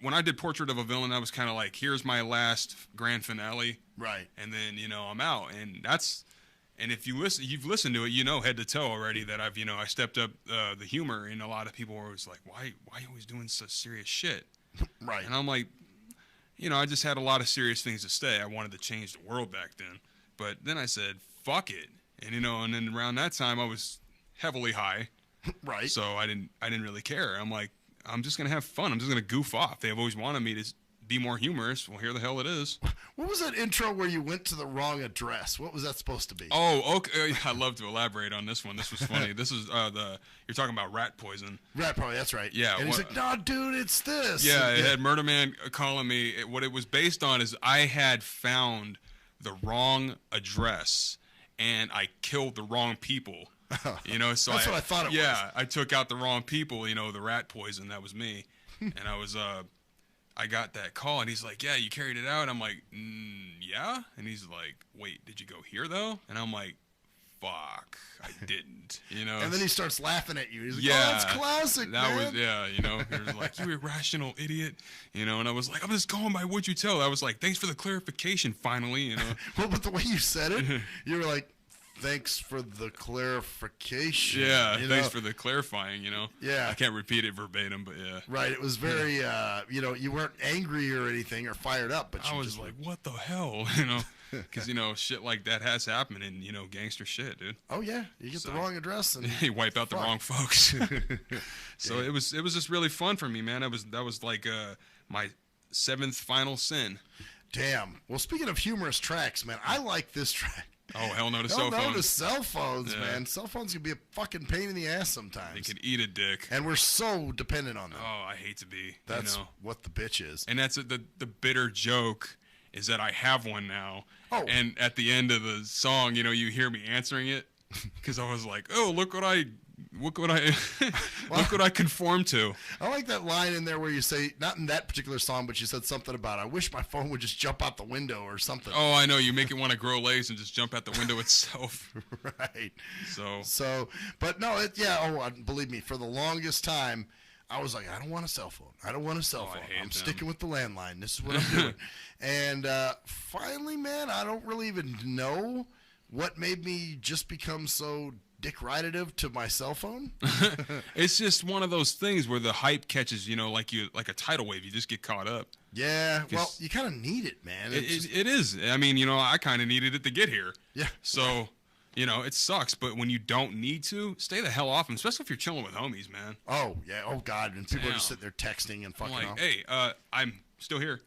When I did Portrait of a Villain, I was kind of like, here's my last grand finale. Right. And then, you know, I'm out. And if you've listened to it, you know, head to toe already that I've, you know, I stepped up the humor, and a lot of people were always like, why are you always doing such serious shit? Right. And I'm like, you know, I just had a lot of serious things to say. I wanted to change the world back then. But then I said, fuck it. And, you know, and then around that time I was heavily high. Right. So I didn't really care. I'm like, I'm just going to have fun. I'm just going to goof off. They've always wanted me to be more humorous. Well, here the hell it is. What was that intro where you went to the wrong address? What was that supposed to be? Oh, okay. I'd love to elaborate on this one. This was funny. This is you're talking about rat poison. Rat poison, that's right. Yeah. And he's like, no, dude, it's this. Yeah, it had Murder Man calling me. What it was based on is I had found the wrong address, and I killed the wrong people. You know, so that's what I thought it was. Yeah, I took out the wrong people. You know, the rat poison. That was me, and I got that call, and he's like, yeah, you carried it out. I'm like, yeah. And he's like, wait, did you go here though? And I'm like, fuck, I didn't. You know. And then he starts laughing at you. He's like, yeah, oh, that's classic, that man. was, yeah, you know. He was like, you irrational idiot. You know, and I was like, I'm just going by what you tell. I was like, thanks for the clarification, finally. You know. Well, but the way you said it, you were like, thanks for the clarification. Yeah, thanks for the clarifying, you know. Yeah. I can't repeat it verbatim, but yeah. Right, it was very, you know, you weren't angry or anything or fired up, but I you was just like, what the hell, you know? Because, you know, shit like that has happened in, you know, gangster shit, dude. Oh, yeah, you get the wrong address. And you wipe out the wrong folks. So it was just really fun for me, man. That was like my 7th final sin. Damn. Well, speaking of humorous tracks, man, I like this track. Oh, hell no to hell cell phones. No to cell phones, Yeah. man. Cell phones can be a fucking pain in the ass sometimes. They could eat a dick. And we're so dependent on them. Oh, I hate to be. That's you know? what the bitch is. And that's the bitter joke is that I have one now. Oh. And at the end of the song, you know, you hear me answering it because I was like, oh, look what I conform to. I like that line in there where you say, not in that particular song, but you said something about, I wish my phone would just jump out the window or something. Oh, I know. You make it want to grow legs and just jump out the window itself. Right. So, but no, believe me, for the longest time, I was like, I don't want a cell phone. I don't want a cell phone. I'm sticking with the landline. This is what I'm doing. And finally, man, I don't really even know what made me just become so dick-ridative to my cell phone. It's just one of those things where the hype catches, you know, like a tidal wave. You just get caught up. Yeah, well, you kind of need it, man. It is. I mean, you know, I kind of needed it to get here. Yeah. So, you know, it sucks. But when you don't need to, stay the hell off them, especially if you're chilling with homies, man. Oh, yeah. Oh, God. And people are just sitting there texting and fucking I'm like, off. hey, I'm still here.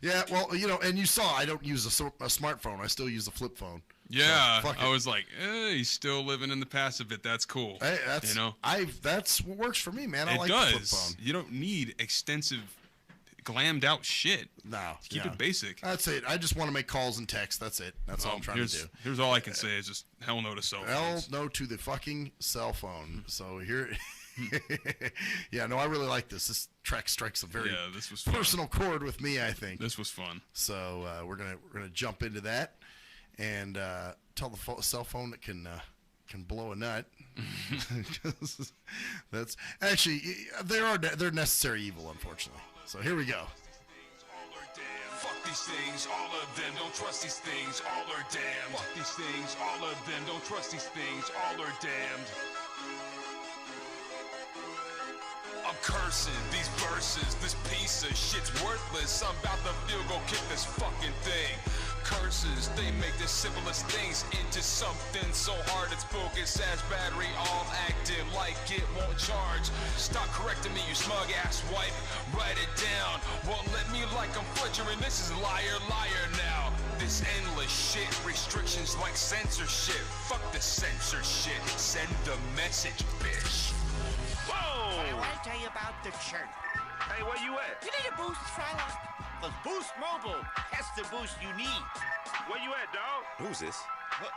Yeah, well, you know, and you saw I don't use a smartphone. I still use a flip phone. Yeah, so, I was like, he's still living in the past a bit. That's cool. Hey, that's, you know, that's what works for me, man. I like the flip phone. You don't need extensive, glammed out shit. No, keep it basic. That's it. I just want to make calls and text. That's it. That's all I'm trying to do. Here's all I can say is just hell no to cell phones. Hell no to the fucking cell phone. So here. Yeah, no, I really like this. This track strikes a very this was personal chord with me, I think. This was fun. So we're gonna jump into that and tell the cell phone that can blow a nut. That's actually they're necessary evil, unfortunately. So here we go. Fuck these things, all of them. Don't trust these things, all are damned. Fuck these things, all of them. Don't trust these things, all are damned. I'm cursing these verses, this piece of shit's worthless. I'm about to field goal kick this fucking thing. Curses, they make the simplest things into something so hard it's bogus as battery all acting like it won't charge. Stop correcting me, you smug ass wipe, write it down. Won't let me like I'm Fletcher and this is liar, liar now. This endless shit, restrictions like censorship. Fuck the censorship, send the message, bitch. Whoa! I want to tell you about the church. Hey, where you at? You need a boost, Frylock? The Boost Mobile. That's the boost you need. Where you at, dog? Who's this? What?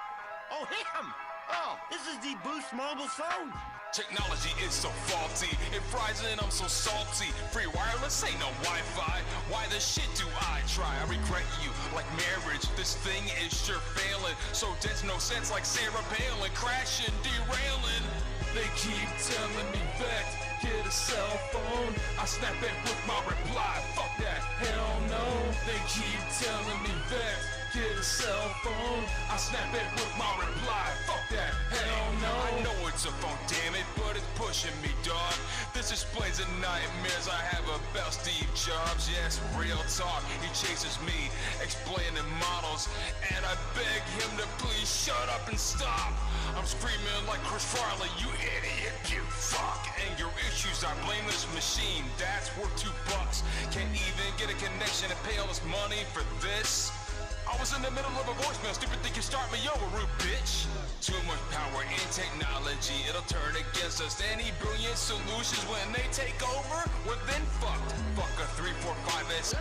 Oh, him! Oh, this is the Boost Mobile phone. Technology is so faulty, it fries and I'm so salty. Free wireless ain't no Wi-Fi. Why the shit do I try? I regret you like marriage. This thing is sure failing. So there's no sense like Sarah Palin crashing, derailing. They keep telling me that get a cell phone. I snap it with my reply. Fuck that, hell no. They keep telling me that get a cell phone. I snap it with my reply. Fuck that, hell no. I know it's a phone, damn it, but it's pushing me, dog. This explains the nightmares I have about Steve Jobs. Yes, real talk, he chases me, explaining models, and I beg him to please shut up and stop. I'm screaming like Chris Farley, you idiot, you fuck. Anger issues, I blame this machine, that's worth $2. Can't even get a connection to pay all this money for this. I was in the middle of a voicemail, stupid thing you start me over, rude bitch. Too much power in technology, it'll turn against us. Any brilliant solutions when they take over, we're then fucked. Fuck a 3, 4, 5S.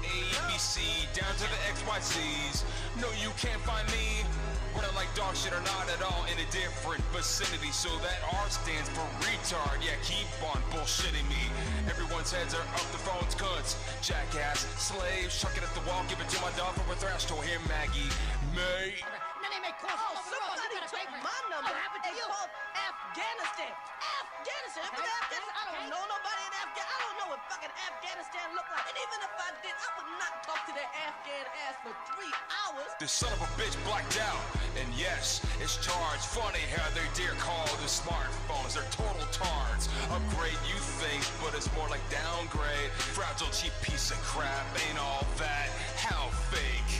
ABC, down to the XYZs. No, you can't find me running like dog shit or not at all in a different vicinity. So that R stands for retard. Yeah, keep on bullshitting me. Everyone's heads are up, the phone's cunts. Jackass, slaves, chuck it at the wall, give it to my dog for a thrash to hear Maggie. May. Somebody took my number and called Afghanistan. Afghanistan? I don't know nobody in Afghanistan. I don't know what fucking Afghanistan look like. And even if I did, I would not talk to that Afghan ass for 3 hours. This son of a bitch blacked out. And yes, it's charged. Funny how they dare call the smartphones. They're total tards. Upgrade you think, but it's more like downgrade. Fragile cheap piece of crap, ain't all that. How fake.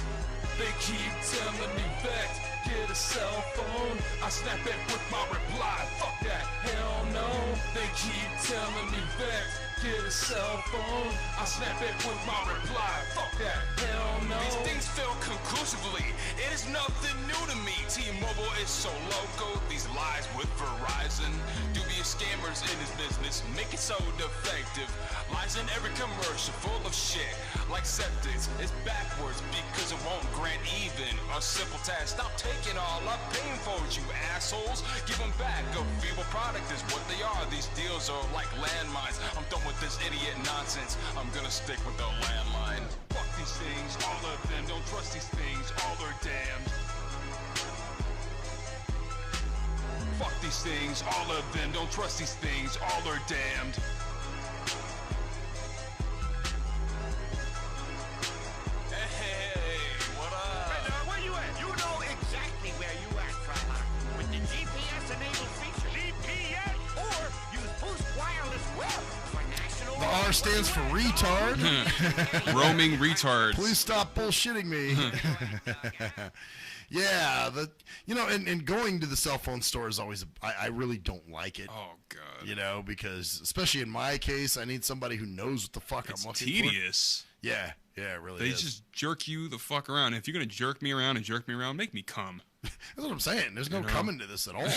They keep telling me that get a cell phone. I snap it with my reply. Fuck that, hell no. They keep telling me that get a cell phone. I snap it with my reply. Fuck that, hell no. These things fail conclusively. It is nothing new to me. T-Mobile is so loco. These lies with Verizon. Dubious scammers in this business make it so defective. Lies in every commercial full of shit. Like septics, it's backwards because it won't grant even a simple task. Stop taking all I'm paying for, you assholes. Give them back. A feeble product is what they are. These deals are like landmines. I'm done with this idiot nonsense. I'm gonna stick with the landline. Fuck these things, all of them. Don't trust these things, all are damned. Fuck these things, all of them. Don't trust these things, all are damned. The R stands for retard. Roaming retard. Please stop bullshitting me. Yeah, and going to the cell phone store is always, I really don't like it. Oh, God. You know, because, especially in my case, I need somebody who knows what the fuck I'm looking for. It's tedious. Yeah, it really They is. just jerk you the fuck around. If you're going to jerk me around, make me come. That's what I'm saying. There's no coming to this at all.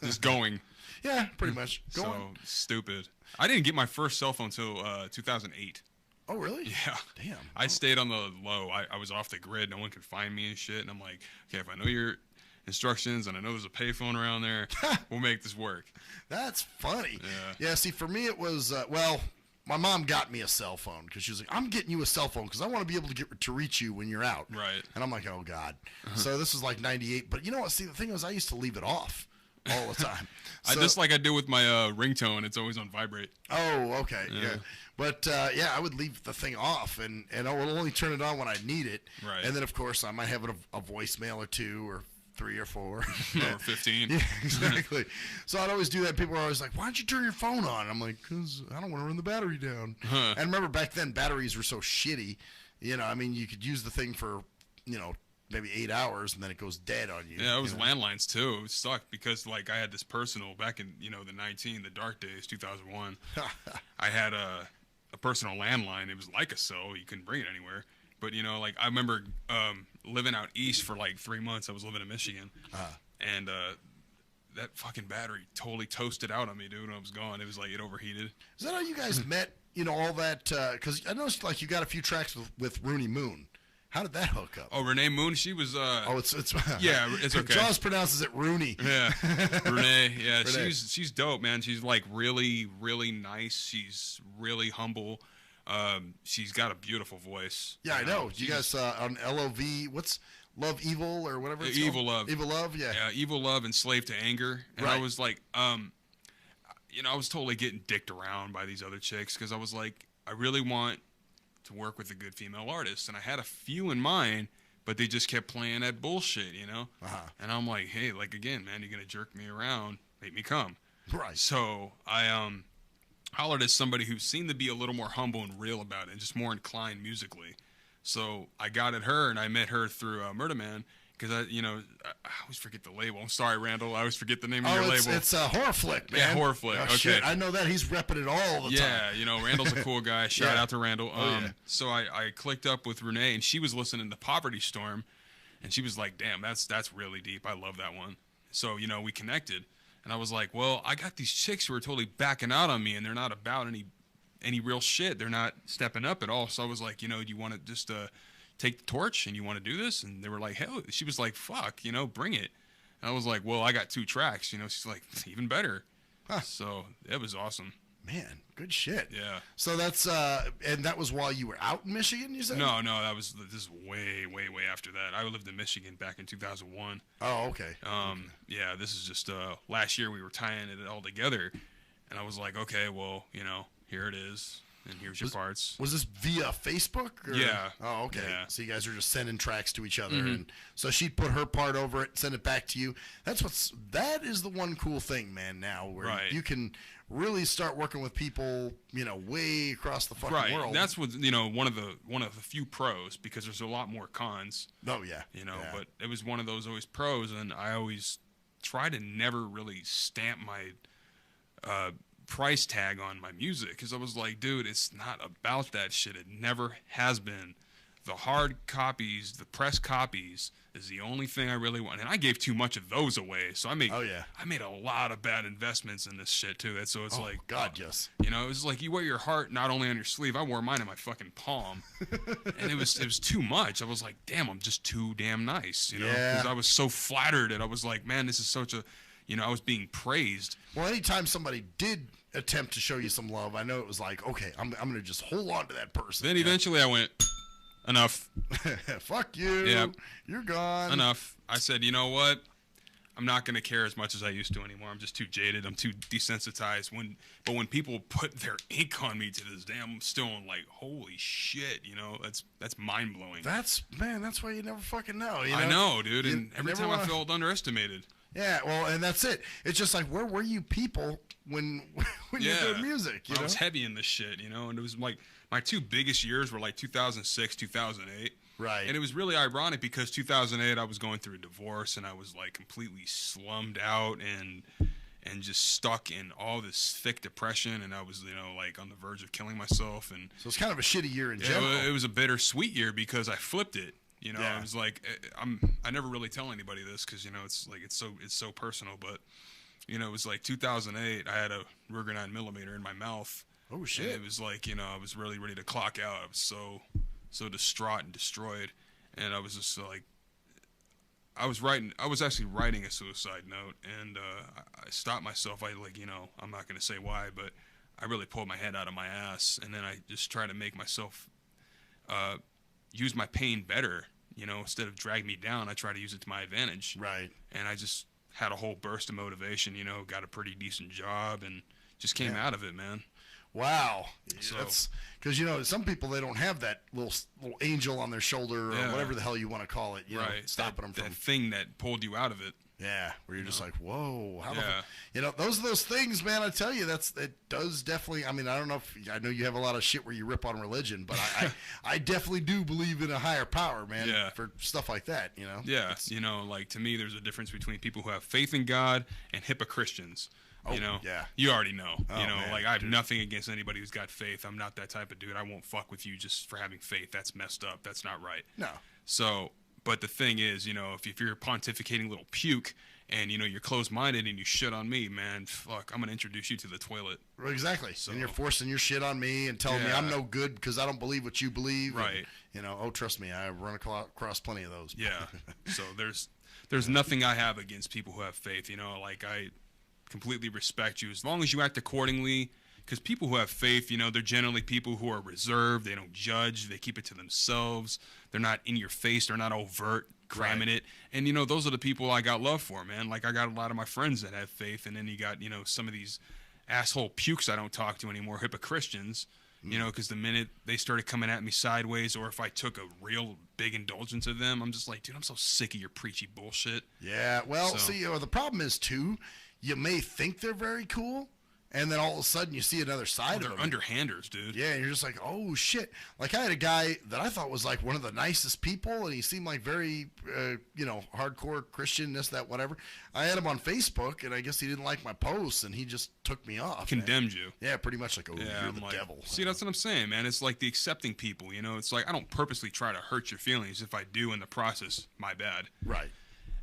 Just going. Yeah, pretty much. Going. So stupid. I didn't get my first cell phone until 2008. Oh, really? Yeah. Damn. I stayed on the low. I was off the grid. No one could find me and shit. And I'm like, okay, if I know your instructions and I know there's a payphone around there, we'll make this work. That's funny. Yeah. Yeah, see, for me it was, my mom got me a cell phone because she was like, I'm getting you a cell phone because I want to be able to reach you when you're out. Right. And I'm like, oh, God. So this was like 98. But you know what? See, the thing was I used to leave it off. all the time. I just like I do with my ringtone. It's always on vibrate. Oh, okay, yeah. But yeah, I would leave the thing off, and I will only turn it on when I need it. Right. And then of course I might have a voicemail or 2 or 3 or 4 or 15. Yeah, exactly. So I'd always do that. People are always like, "Why don't you turn your phone on?" I'm like, "Cause I don't want to run the battery down." And remember back then batteries were so shitty. You know, I mean, you could use the thing for, you know, maybe 8 hours and then it goes dead on you. Yeah, it was landlines too. It sucked because like I had this personal back in, you know, the dark days, 2001. I had a personal landline. It was like a cell. You couldn't bring it anywhere. But, you know, like I remember living out east for like 3 months. I was living in Michigan. And that fucking battery totally toasted out on me, dude, when I was gone. It was like it overheated. Is that how you guys met, you know, all that? Because I noticed like you got a few tracks with Rooney Moon. How did that hook up? Oh, Renee Moon, she was. Oh, it's yeah, it's okay. Jaws pronounces it Rooney. Yeah, Renee. Yeah, Renee. she's dope, man. She's like really, really nice. She's really humble. She's got a beautiful voice. Yeah, I know. You guys on LOV, what's Love Evil or whatever it's Evil called? Love. Evil Love, yeah. Yeah, Evil Love and Slave to Anger. And Right. I was like, you know, I was totally getting dicked around by these other chicks because I was like, I really want to work with a good female artist. And I had a few in mind, but they just kept playing that bullshit, you know? And I'm like, hey, like, again, man, you're going to jerk me around, make me come. Right. So I hollered at somebody who seemed to be a little more humble and real about it and just more inclined musically. So I got at her, and I met her through Murder Man because I always forget the label. I'm sorry, Randall. I always forget the name of your label. It's a Horror Flick, man. Yeah, Horror Flick. Oh, Okay. Shit. I know that. He's repping it all the time. Yeah, you know, Randall's a cool guy. Shout out to Randall. Yeah. So I clicked up with Renee, and she was listening to Poverty Storm, and she was like, damn, that's really deep. I love that one. So, you know, we connected. And I was like, well, I got these chicks who are totally backing out on me, and they're not about any real shit. They're not stepping up at all. So I was like, you know, do you want to just take the torch, and you want to do this? And they were like, hell. She was like, fuck, you know, bring it. And I was like, well, I got 2 tracks. You know, she's like, even better. So it was awesome. Man, good shit. Yeah. So that's and that was while you were out in Michigan, you said? No, this is way after that. I lived in Michigan back in 2001. Oh, okay. Yeah, this is just last year we were tying it all together, and I was like, okay, well, you know, here it is, and here's your parts. Was this via Facebook? Or? Yeah. Oh, okay. Yeah. So you guys are just sending tracks to each other, Mhm. and so she'd put her part over it, send it back to you. That is the one cool thing, man. Now where Right. you can really start working with people, you know, way across the fucking Right. world. That's what, you know, one of the few pros, because there's a lot more cons. Oh yeah. You know, Yeah. but it was one of those always pros, and I always try to never really stamp my price tag on my music, because I was like, dude, it's not about that shit. It never has been. The hard copies, the press copies, is the only thing I really want, and I gave too much of those away. So I made a lot of bad investments in this shit too. So it's like, God, yes. You know, it was like you wear your heart not only on your sleeve. I wore mine in my fucking palm, and it was too much. I was like, damn, I'm just too damn nice, you know, because I was so flattered, and I was like, man, this is such a, you know, I was being praised. Well, anytime somebody did attempt to show you some love, I know it was like, okay, I'm gonna just hold on to that person. Then eventually I went, enough. Fuck you. Yep. You're gone. Enough. I said, you know what? I'm not going to care as much as I used to anymore. I'm just too jaded. I'm too desensitized. But when people put their ink on me to this day, I'm still like, holy shit, you know, that's mind blowing. That's why you never fucking know. You know? I know, dude. And every time I felt underestimated. Yeah, well, and that's it. It's just like, where were you people when you're doing music? You know? I was heavy in this shit, you know, and it was like my 2 biggest years were like 2006, 2008. Right. And it was really ironic because 2008 I was going through a divorce, and I was like completely slummed out and just stuck in all this thick depression, and I was, you know, like on the verge of killing myself. And so it's kind of a shitty year in general. It was a bittersweet year because I flipped it. You know, Yeah. I was like, I never really tell anybody this because, you know, it's like it's so personal. But, you know, it was like 2008. I had a Ruger 9mm in my mouth. Oh shit! And it was like, you know, I was really ready to clock out. I was so distraught and destroyed, and I was just like, I was actually writing a suicide note, and I stopped myself. I like, you know, I'm not gonna say why, but I really pulled my head out of my ass, and then I just tried to make myself use my pain better. You know, instead of drag me down, I try to use it to my advantage. Right. And I just had a whole burst of motivation, you know, got a pretty decent job, and just came out of it, man. Wow. So, That's because, you know, some people, they don't have that little angel on their shoulder or whatever the hell you want to call it, you know, stopping them from that thing that pulled you out of it. Yeah, where you're just like, whoa, how you know, those are those things, man. I tell you, it does definitely. I mean, I don't know if I know you have a lot of shit where you rip on religion, but I definitely do believe in a higher power, man. Yeah. For stuff like that, you know. Yeah, you know, like to me, there's a difference between people who have faith in God and Christians. You know, you already know. You know, man, like I have nothing against anybody who's got faith. I'm not that type of dude. I won't fuck with you just for having faith. That's messed up. That's not right. No. So, but the thing is, you know, if you're a pontificating little puke and, you know, you're closed-minded and you shit on me, man, fuck, I'm going to introduce you to the toilet. Exactly. So, and you're forcing your shit on me and telling me I'm no good because I don't believe what you believe. Right. And, you know, oh, trust me, I run across plenty of those. Yeah. So there's nothing I have against people who have faith. You know, like I completely respect you as long as you act accordingly. Because people who have faith, you know, they're generally people who are reserved. They don't judge. They keep it to themselves. They're not in your face. They're not overt, cramming it. And, you know, those are the people I got love for, man. Like, I got a lot of my friends that have faith. And then you got, you know, some of these asshole pukes I don't talk to anymore, Christians, you know, because the minute they started coming at me sideways or if I took a real big indulgence of them, I'm just like, dude, I'm so sick of your preachy bullshit. Yeah, well, see, you know, the problem is, too, you may think they're very cool. And then all of a sudden you see another side of them. They're underhanders, dude. Yeah, and you're just like, oh, shit. Like, I had a guy that I thought was, like, one of the nicest people, and he seemed like very, you know, hardcore Christian, this, that, whatever. I had him on Facebook, and I guess he didn't like my posts, and he just took me off. Condemned you. Yeah, pretty much like, oh, you're the devil. See, that's what I'm saying, man. It's like the accepting people, you know? It's like I don't purposely try to hurt your feelings. If I do in the process, my bad. Right.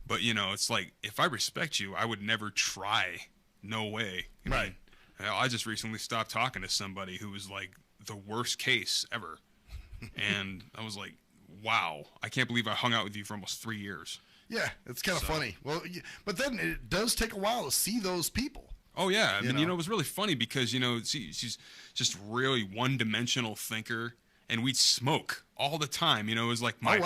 But, you know, it's like if I respect you, I would never try. No way. Right. I just recently stopped talking to somebody who was like the worst case ever. And I was like, wow, I can't believe I hung out with you for almost 3 years. Yeah, it's kind of funny. Well, but then it does take a while to see those people. Oh, yeah. I mean, you know, it was really funny because, you know, she's just really one-dimensional thinker. And we'd smoke all the time. You know, it was like my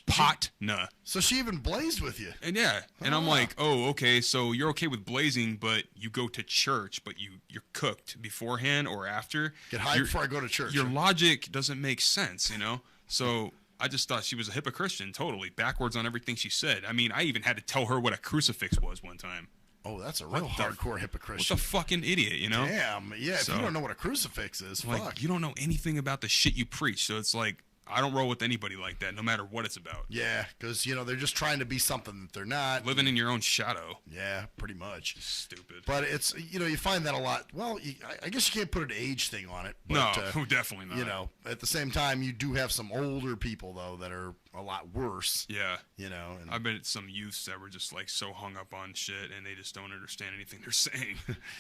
partner. So she even blazed with you. And and I'm like, oh, okay, so you're okay with blazing, but you go to church, but you're cooked beforehand or after. Get high before I go to church. Your logic doesn't make sense, you know? So I just thought she was a Christian, totally. Backwards on everything she said. I mean, I even had to tell her what a crucifix was one time. Oh, that's a real hardcore hypocrite. What a fucking idiot, you know? Damn, yeah, if you don't know what a crucifix is, like, fuck. You don't know anything about the shit you preach, so it's like, I don't roll with anybody like that, no matter what it's about. Yeah, because, you know, they're just trying to be something that they're not. Living in your own shadow. Yeah, pretty much. Stupid. But it's, you know, you find that a lot. Well, I guess you can't put an age thing on it. But, no, definitely not. You know, at the same time, you do have some older people, though, that are a lot worse. Yeah. You know. And I've been at some youths that were just, like, so hung up on shit, and they just don't understand anything they're saying.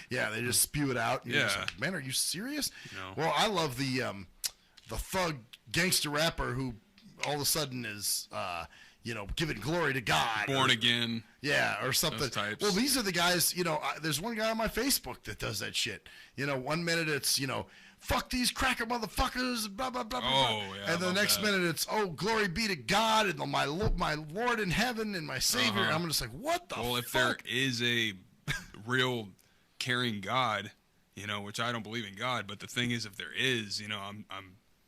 Yeah, they just spew it out. And yeah. You're just like, man, are you serious? No. Well, I love the thug gangster rapper who all of a sudden is, you know, giving glory to God. Born again. Yeah, or something. Those types. Well, these are the guys, you know, there's one guy on my Facebook that does that shit. You know, 1 minute it's, you know, fuck these cracker motherfuckers, blah, blah, blah, blah. Yeah, and the next minute it's, oh, glory be to God and my Lord in heaven and my Savior. And I'm just like, what the fuck? Well, if there is a real caring God, you know, which I don't believe in God, but the thing is, if there is, you know, I'm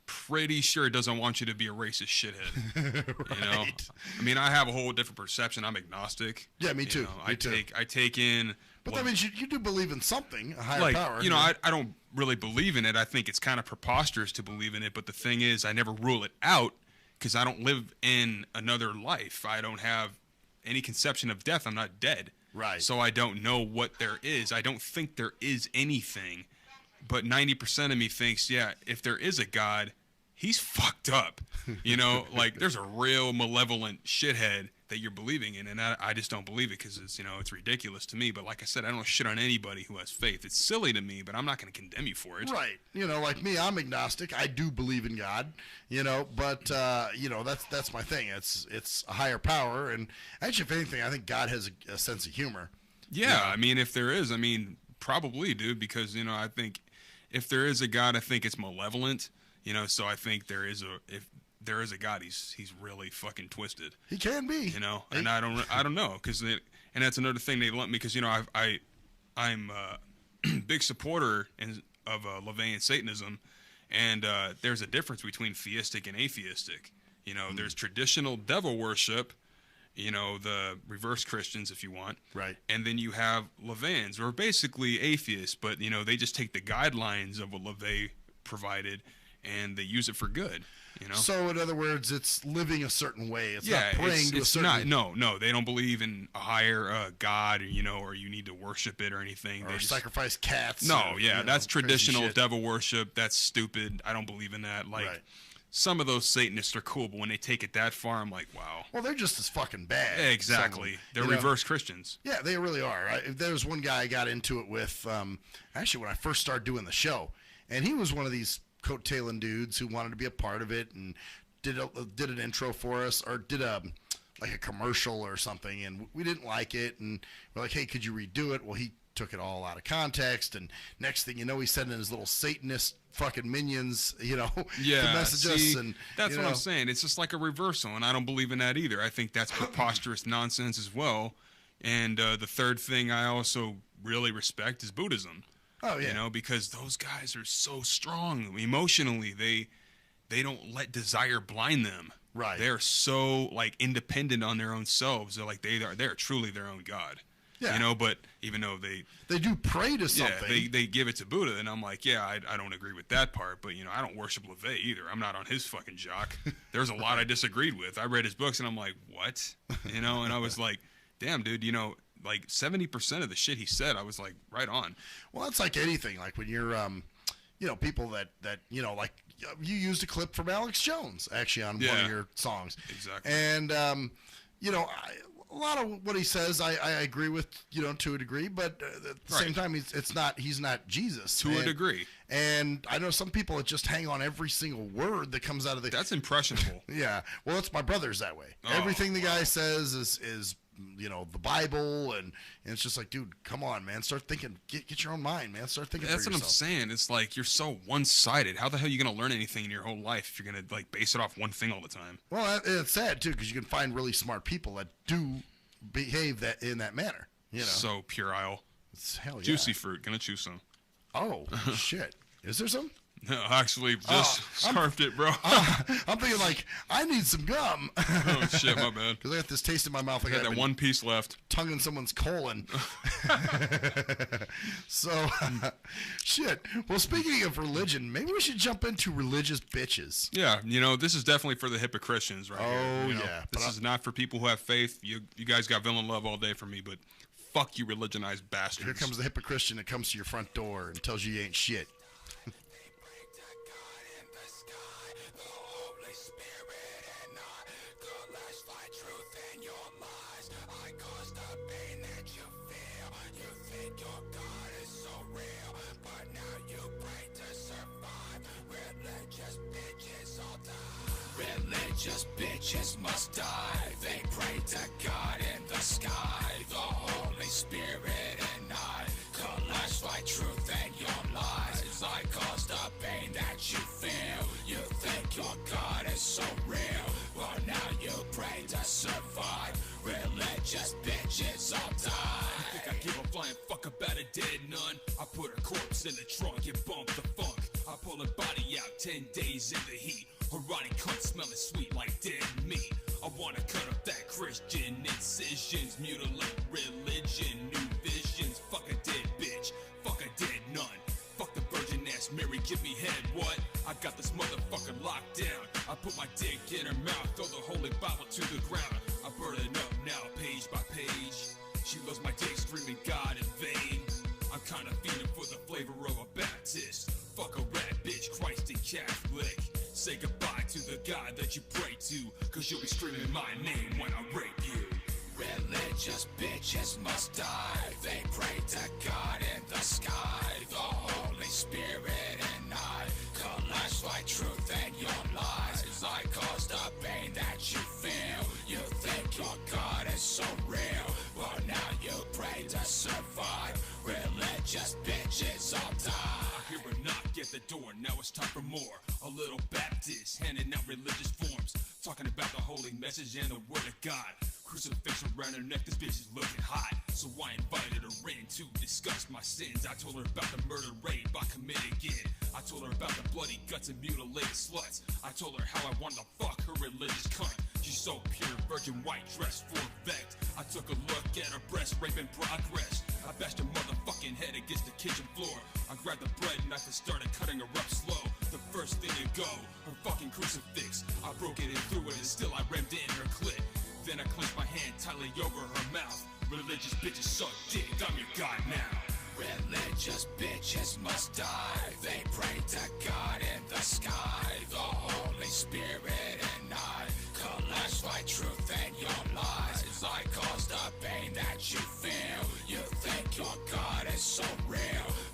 pretty sure it doesn't want you to be a racist shithead. Right. You know, I mean, I have a whole different perception. I'm agnostic. Yeah, me too. You know, I take in. But that means you do believe in something, a higher like, power. You know, I don't really believe in it. I think it's kind of preposterous to believe in it. But the thing is, I never rule it out because I don't live in another life. I don't have any conception of death. I'm not dead. Right. So I don't know what there is. I don't think there is anything. But 90% of me thinks, yeah, if there is a God, he's fucked up. You know, like there's a real malevolent shithead that you're believing in, and I just don't believe it because it's, you know, it's ridiculous to me. But like I said, I don't shit on anybody who has faith. It's silly to me, but I'm not going to condemn you for it. Right. You know, like me, I'm agnostic. I do believe in God. You know, but you know, that's my thing. It's a higher power, and actually, if anything, I think God has a sense of humor. Yeah, you know? I mean, if there is, I mean, probably, dude, because, you know, I think if there is a God, I think it's malevolent. You know, so I think there is a God, he's really fucking twisted. He can be. You know, and I don't know, and that's another thing they lump me, because, you know, I'm a big supporter of LaVeyan Satanism, and there's a difference between theistic and atheistic. You know, there's traditional devil worship, you know, the reverse Christians, if you want. Right. And then you have LaVeyans, who are basically atheists, but, you know, they just take the guidelines of what LaVey provided and they use it for good, you know? So, in other words, it's living a certain way. It's not praying to a certain... No, they don't believe in a higher God, or, you know, or you need to worship it or anything. Or sacrifice cats. No, or, that's traditional devil worship. That's stupid. I don't believe in that. Like... Right. Some of those Satanists are cool, but when they take it that far, I'm like, wow. Well, they're just as fucking bad. Exactly. They're reverse Christians. Yeah, they really are. There's one guy I got into it with, actually, when I first started doing the show, and he was one of these coattailing dudes who wanted to be a part of it and did an intro for us, or did a commercial or something, and we didn't like it, and we're like, hey, could you redo it? Well, he took it all out of context, and next thing you know, he's sending his little Satanist fucking minions, you know, to message us. And that's what I'm saying. It's just like a reversal, and I don't believe in that either. I think that's preposterous nonsense as well. And the third thing I also really respect is Buddhism. Oh yeah, you know, because those guys are so strong emotionally. They don't let desire blind them. Right. They're so like independent on their own selves. They're like they're truly their own God. Yeah. You know, but even though they do pray to something. Yeah, they give it to Buddha, and I'm like, yeah, I don't agree with that part, but, you know, I don't worship LaVey either. I'm not on his fucking jock. There's a lot I disagreed with. I read his books, and I'm like, what? You know, and I was like, damn, dude, you know, like 70% of the shit he said, I was like, right on. Well, it's like anything. Like when you're, you know, people that you know, like you used a clip from Alex Jones, actually, on one of your songs. Exactly. And, you know, a lot of what he says, I agree with, you know, to a degree, but at the same time, he's not Jesus. To a degree. And I know some people that just hang on every single word that comes out of the... That's impressionable. Yeah. Well, it's my brother's that way. Oh, everything the guy says is you know, the Bible, and it's just like, dude, come on, man. Start thinking. Get your own mind, man. Start thinking for yourself. That's what I'm saying. It's like you're so one-sided. How the hell are you going to learn anything in your whole life if you're going to, like, base it off one thing all the time? Well, it's sad, too, because you can find really smart people that do behave in that manner. You know? So puerile. Hell yeah. Juicy fruit. Gonna chew some. Oh, shit. Is there some? No, actually, just scarfed it, bro. I'm thinking, like, I need some gum. Oh, shit, my bad. Because I got this taste in my mouth. I got that one piece left. Tonguing someone's colon. So, shit. Well, speaking of religion, maybe we should jump into religious bitches. Yeah, you know, this is definitely for the hip of Christians right here. Oh, you know? yeah. This is not for people who have faith. You guys got villain love all day for me, but fuck you religionized bastards. Here comes the hip of Christian that comes to your front door and tells you you ain't shit. Religious bitches must die. They pray to God in the sky, the Holy Spirit and I classify truth and your lies. I cause the pain that you feel. You think your God is so real, well now you pray to survive. Religious bitches all die. You think I give a flying fuck about a dead nun? I put her corpse in the trunk and bump the funk. I pull her body out 10 days in the heat. Her rotting cunt smelling sweet like dead meat. I wanna cut up that Christian incisions, mutilate religion, new visions. Fuck a dead bitch, fuck a dead nun. Fuck the virgin ass Mary, give me head, what? I got this motherfucker locked down. I put my dick in her mouth, throw the holy Bible to the ground. I burn it up now, page by page. She loves my dick, screaming God in vain. I'm kinda feeding for the flavor of a Baptist. Fuck a rat bitch, Christ and Catholic. Say goodbye to the God that you pray to, cause you'll be screaming my name when I rape you. Religious bitches must die. They pray to God in the sky, the Holy Spirit and I classify truth and your lies. I cause the pain that you feel. You think your God is so real, well now you pray to survive. Religious bitches all die. I hear a knock at the door, now it's time for more. A little Baptist handing out religious form. holy message and the word of God. Crucifixion around her neck, this bitch is looking hot. So I invited her in to discuss my sins. I told her about the murder rape I committed again. I told her about the bloody guts and mutilated sluts. I told her how I wanted to fuck her religious cunt. She's so pure, virgin white dress for VECT. I took a look at her breast, rape in progress. I bashed her motherfucking head against the kitchen floor. I grabbed the bread knife and started cutting her up slow. The first thing to go, her fucking crucifix. I broke it and threw it and still I rammed it in her clit. Then I clenched my hand tightly over her mouth. Religious bitches suck dick, I'm your god now. Religious bitches must die. They pray to God in the sky. The Holy Spirit and I classify truth in your lies. I cause the pain that you feel. You think your God is so real,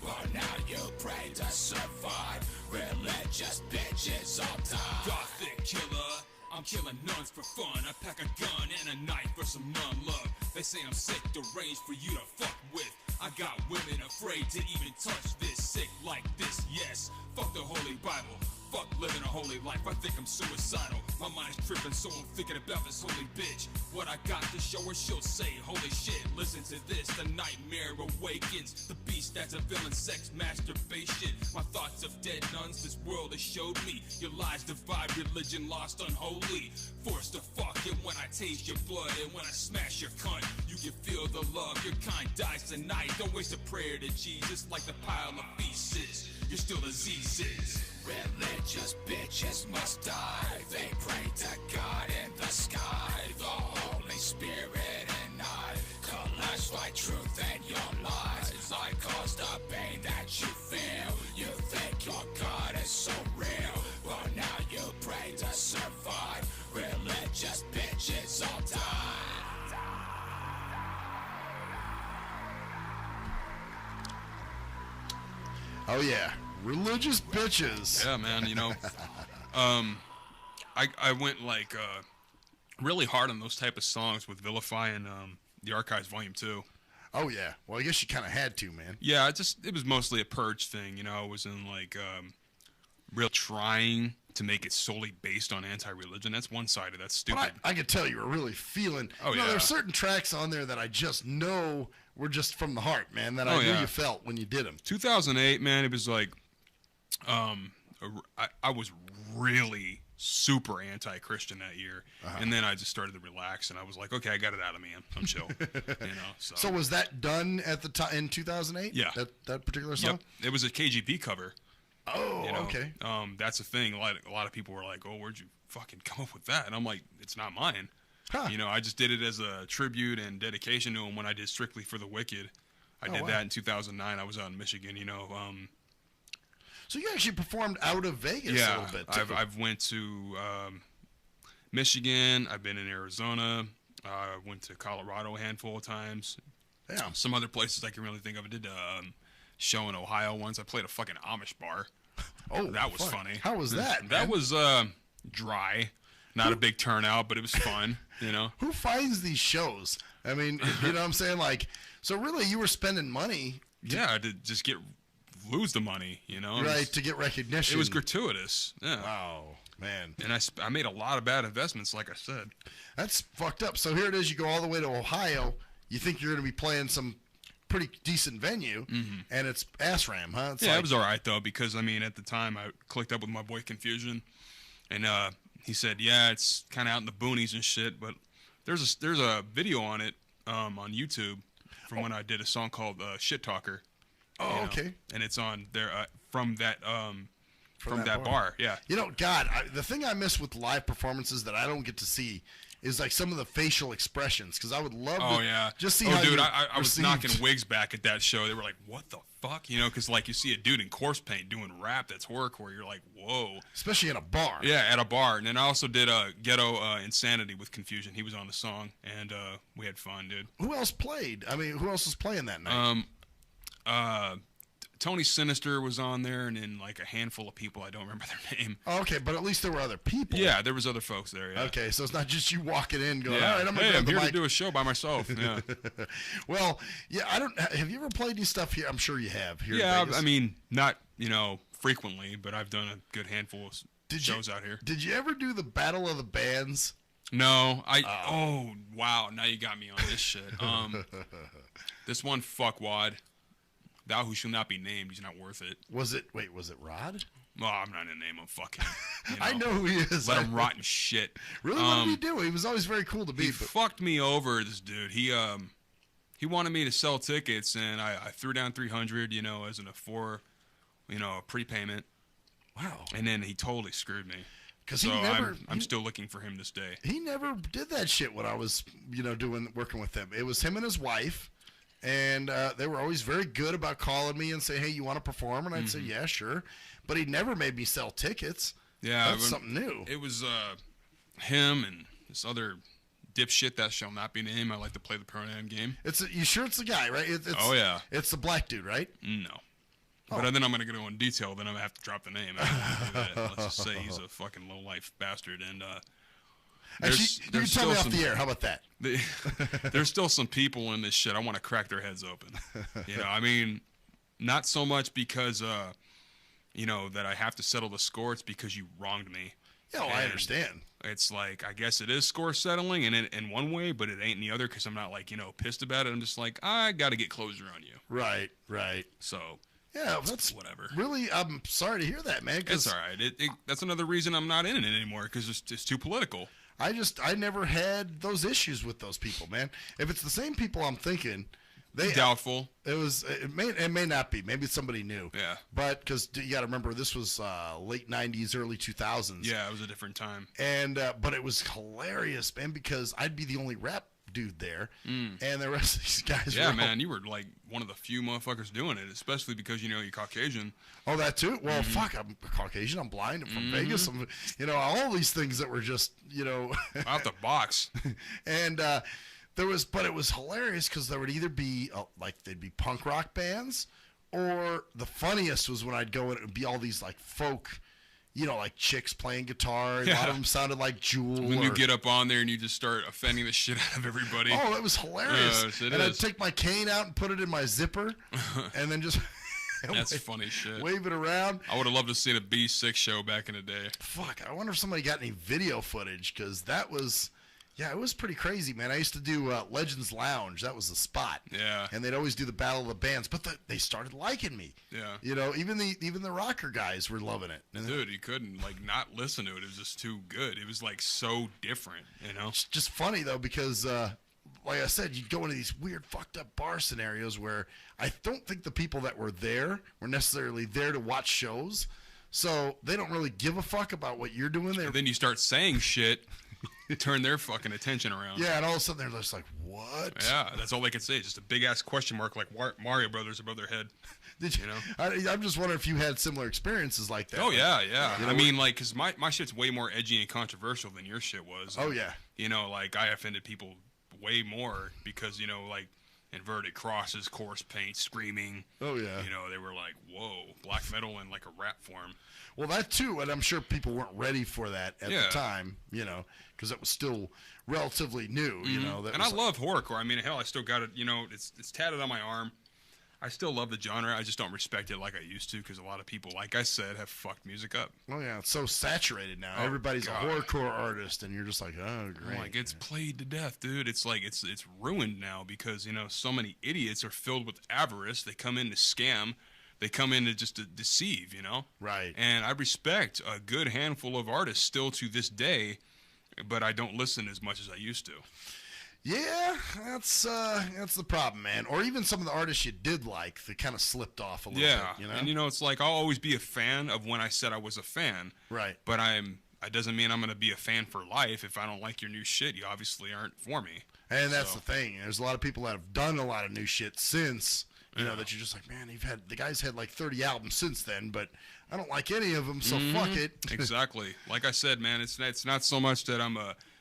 but now you pray to survive. Religious bitches all die. Gothic killer, I'm killing nuns for fun. I pack a gun and a knife for some nun love. They say I'm sick, deranged for you to fuck with. I got women afraid to even touch this. Sick like this, yes. Fuck the Holy Bible. Fuck living a holy life, I think I'm suicidal. My mind's tripping, so I'm thinking about this holy bitch. What I got to show her, she'll say, holy shit, listen to this. The nightmare awakens. The beast that's a villain, sex, masturbation. My thoughts of dead nuns, this world has showed me. Your lies divide, religion lost, unholy. Forced to fuck, and when I taste your blood, and when I smash your cunt, you can feel the love. Your kind dies tonight. Don't waste a prayer to Jesus like the pile of feces. You're still a Z-sis. Religious bitches must die. They pray to God in the sky. The Holy Spirit and I classify truth in your lies. I cause the pain that you feel. You think your God is so real, but now you pray to survive. Religious bitches all die. Oh yeah. Religious bitches. Yeah, man, you know, I went like really hard on those type of songs with Vilify and the Archives Volume 2. Oh yeah. Well, I guess you kind of had to, man. Yeah, it was mostly a purge thing, you know. I was in like real trying to make it solely based on anti-religion. That's one-sided. That's stupid. But I could tell you were really feeling. Oh, yeah. There's certain tracks on there that I just know were just from the heart, man. That I knew you felt when you did them. 2008, man. It was like. I was really super anti-Christian that year, and then I just started to relax, and I was like, okay, I got it out of me. I'm chill, you know. So was that done at the time in 2008? Yeah, that particular song. Yep. It was a KGB cover. Oh, you know? Okay. That's the thing. A lot of people were like, oh, where'd you fucking come up with that? And I'm like, it's not mine. Huh. You know, I just did it as a tribute and dedication to him when I did Strictly for the Wicked. I did that in 2009. I was out in Michigan, you know. So you actually performed out of Vegas a little bit, too. I've went to Michigan. I've been in Arizona. I went to Colorado a handful of times. Yeah. Some other places I can really think of. I did a show in Ohio once. I played a fucking Amish bar. Oh, that was funny. How was that, That was dry. Not a big turnout, but it was fun, you know. Who finds these shows? I mean, you know what I'm saying? Like, so really you were spending money. To just lose the money, you know. Right, to get recognition. It was gratuitous. Yeah. Wow, man. And I made a lot of bad investments, like I said. That's fucked up. So here it is. You go all the way to Ohio. You think you're going to be playing some pretty decent venue, and it's ASRAM, huh? It's it was all right, though, because, I mean, at the time, I clicked up with my boy Confusion, and he said, yeah, it's kind of out in the boonies and shit, but there's a video on it on YouTube from when I did a song called Shit Talker. Oh, okay. And it's on there from that bar. Yeah. You know, God, the thing I miss with live performances that I don't get to see is like some of the facial expressions, because I would love to just see how dude, you I was received. knocking wigs back at that show. They were like, what the fuck? You know, because like you see a dude in corpse paint doing rap that's horrorcore. You're like, whoa. Especially in a bar. Yeah, at a bar. And then I also did Ghetto Insanity with Confusion. He was on the song, and we had fun, dude. Who else played? I mean, who else was playing that night? Tony Sinister was on there, and then like a handful of people. I don't remember their name. Oh, okay, but at least there were other people. Yeah, there was other folks there. Yeah. Okay, so it's not just you walking in going, yeah. all right, I'm I'm here mic. to do a show by myself. Yeah. Well, yeah, I don't. Have you ever played any stuff here? I'm sure you have. Here yeah, in Vegas. I mean, not frequently, but I've done a good handful of shows out here. Did you ever do the Battle of the Bands? No, oh wow, now you got me on this shit. This one fuckwad, thou who shall not be named, he's not worth it. Was it Rod? Well, I'm not gonna name him. Fuck him. You know? I know who he is. Let him rot in shit. Really? What did he do? He was always very cool to be. He fucked me over. This dude. He wanted me to sell tickets, and I threw down $300, you know, as a a prepayment. Wow. And then he totally screwed me. Because I'm still looking for him this day. He never did that shit when I was, working with him. It was him and his wife, and they were always very good about calling me and say, "Hey, you want to perform?" And I'd say, "Yeah, sure." But he never made me sell tickets. Yeah, that's something new. It was him and this other dipshit that shall not be named. I like to play the pronoun game. You sure it's the guy, right? Oh yeah, it's the black dude, right? No. But then I'm going to go in detail. Then I'm going to have to drop the name. I don't wanna do that. Let's just say he's a fucking low-life bastard. And you can tell me off the air. How about that? There's still some people in this shit. I want to crack their heads open. I mean, not so much because, that I have to settle the score. It's because you wronged me. Yeah, I understand. It's like, I guess it is score settling in one way, but it ain't in the other because I'm not, pissed about it. I'm just like, I got to get closure on you. Right. So... yeah, that's whatever. Really, I'm sorry to hear that, man. It's all right. That's another reason I'm not in it anymore because it's too political. I never had those issues with those people, man. If it's the same people I'm thinking, doubtful. It may not be. Maybe it's somebody new. Yeah. But because you got to remember, this was late '90s, early 2000s. Yeah, it was a different time. And but it was hilarious, man, because I'd be the only rap dude there, and the rest of these guys were man, you were like one of the few motherfuckers doing it, especially because you're Caucasian. Oh, that too? Well, fuck, I'm Caucasian, I'm blind, I'm from Vegas, I'm, all these things that were just, out the box. And it was hilarious because there would either be they'd be punk rock bands, or the funniest was when I'd go and it would be all these like folk, like chicks playing guitar. A lot of them sounded like Jewel. When you get up on there and you just start offending the shit out of everybody. Oh, it was hilarious. I'd take my cane out and put it in my zipper and then just... That's funny shit. Wave it around. I would have loved to see a B6 show back in the day. Fuck, I wonder if somebody got any video footage, because that was... yeah, it was pretty crazy, man. I used to do Legends Lounge. That was the spot. Yeah. And they'd always do the Battle of the Bands, but they started liking me. Yeah. Even the rocker guys were loving it. And dude, you couldn't not listen to it. It was just too good. It was so different, It's just funny though, because like I said, you'd go into these weird fucked up bar scenarios where I don't think the people that were there were necessarily there to watch shows. So they don't really give a fuck about what you're doing there. And then you start saying shit. Turn their fucking attention around. Yeah, and all of a sudden they're just like, what? Yeah, that's all they can say. Just a big-ass question mark like Mario Brothers above their head. Did you? I'm just wondering if you had similar experiences like that. Oh, yeah. I mean, because my shit's way more edgy and controversial than your shit was. Oh, yeah. I offended people way more because, inverted crosses, coarse paint, screaming. Oh, yeah. They were like, whoa, black metal in like a rap form. Well, that too, and I'm sure people weren't ready for that at the time, because it was still relatively new, And I love horrorcore. I mean, hell, I still got it, it's tatted on my arm. I still love the genre. I just don't respect it like I used to because a lot of people, like I said, have fucked music up. Oh, yeah. It's so saturated now. Oh, everybody's God. a horrorcore artist, and you're just like, oh, great. Like, it's played to death, dude. It's like, it's ruined now because, so many idiots are filled with avarice. They come in to scam. They come in to just to deceive, Right. And I respect a good handful of artists still to this day, but I don't listen as much as I used to. Yeah, that's the problem, man. Or even some of the artists you did like, they kind of slipped off a little bit. Yeah, and it's like I'll always be a fan of when I said I was a fan. Right. But it doesn't mean I'm going to be a fan for life. If I don't like your new shit, you obviously aren't for me. And that's the thing. There's a lot of people that have done a lot of new shit since, that you're just like, man, the guy's had like 30 albums since then, but I don't like any of them, so fuck it. Exactly. Like I said, man, it's not so much that I'm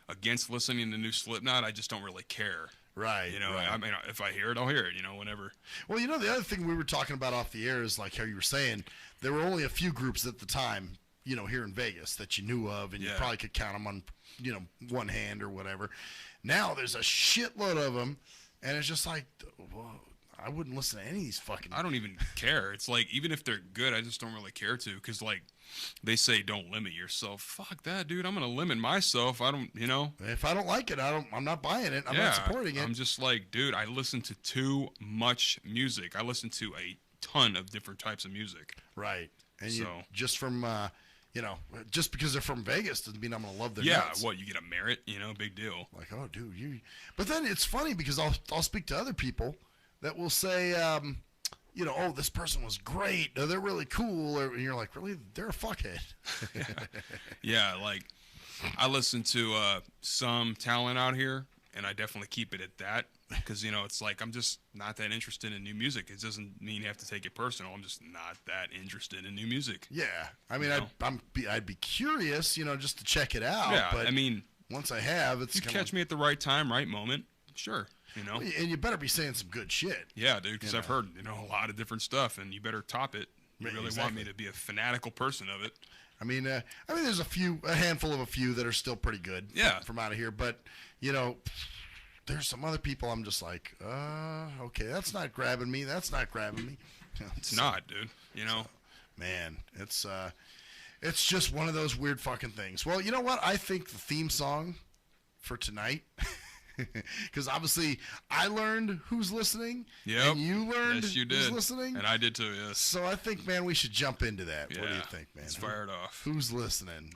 against listening to new Slipknot. I just don't really care. Right. I mean, if I hear it, I'll hear it, whenever. Well, the other thing we were talking about off the air is like how you were saying there were only a few groups at the time, here in Vegas that you knew of, and you probably could count them on, one hand or whatever. Now there's a shitload of them, and it's just like, whoa, I wouldn't listen to any of these fucking. I don't even care. It's like, even if they're good, I just don't really care to, because like they say don't limit yourself. Fuck that, dude. I'm gonna limit myself. I don't, If I don't like it, I'm not buying it. I'm not supporting it. I'm just like, dude, I listen to too much music. I listen to a ton of different types of music. Right. And just from just because they're from Vegas doesn't mean I'm gonna love their nuts. What, you get a merit, big deal. Like, oh, dude, you. But then it's funny because I'll speak to other people that will say, oh, this person was great. No, they're really cool. And you're like, really? They're a fuckhead. Yeah, like I listen to some talent out here, and I definitely keep it at that. Because, it's like I'm just not that interested in new music. It doesn't mean you have to take it personal. I'm just not that interested in new music. Yeah. I mean, I'd be curious, just to check it out. Yeah, but I mean, once I have, it's you catch me at the right time, right moment, sure, And you better be saying some good shit. Yeah, dude, because I've heard, a lot of different stuff, and you better top it. You really want me to be a fanatical person of it. I mean, there's a handful of a few that are still pretty good. Yeah. From out of here, but there's some other people I'm just like, okay, that's not grabbing me. That's not grabbing me. It's not, dude. Man, it's just one of those weird fucking things. Well, you know what? I think the theme song for tonight, because obviously I learned who's listening. Yep. And you learned who's listening. And I did too, yes. So I think, man, we should jump into that. Yeah. What do you think, man? Let's fire it off. Who's listening?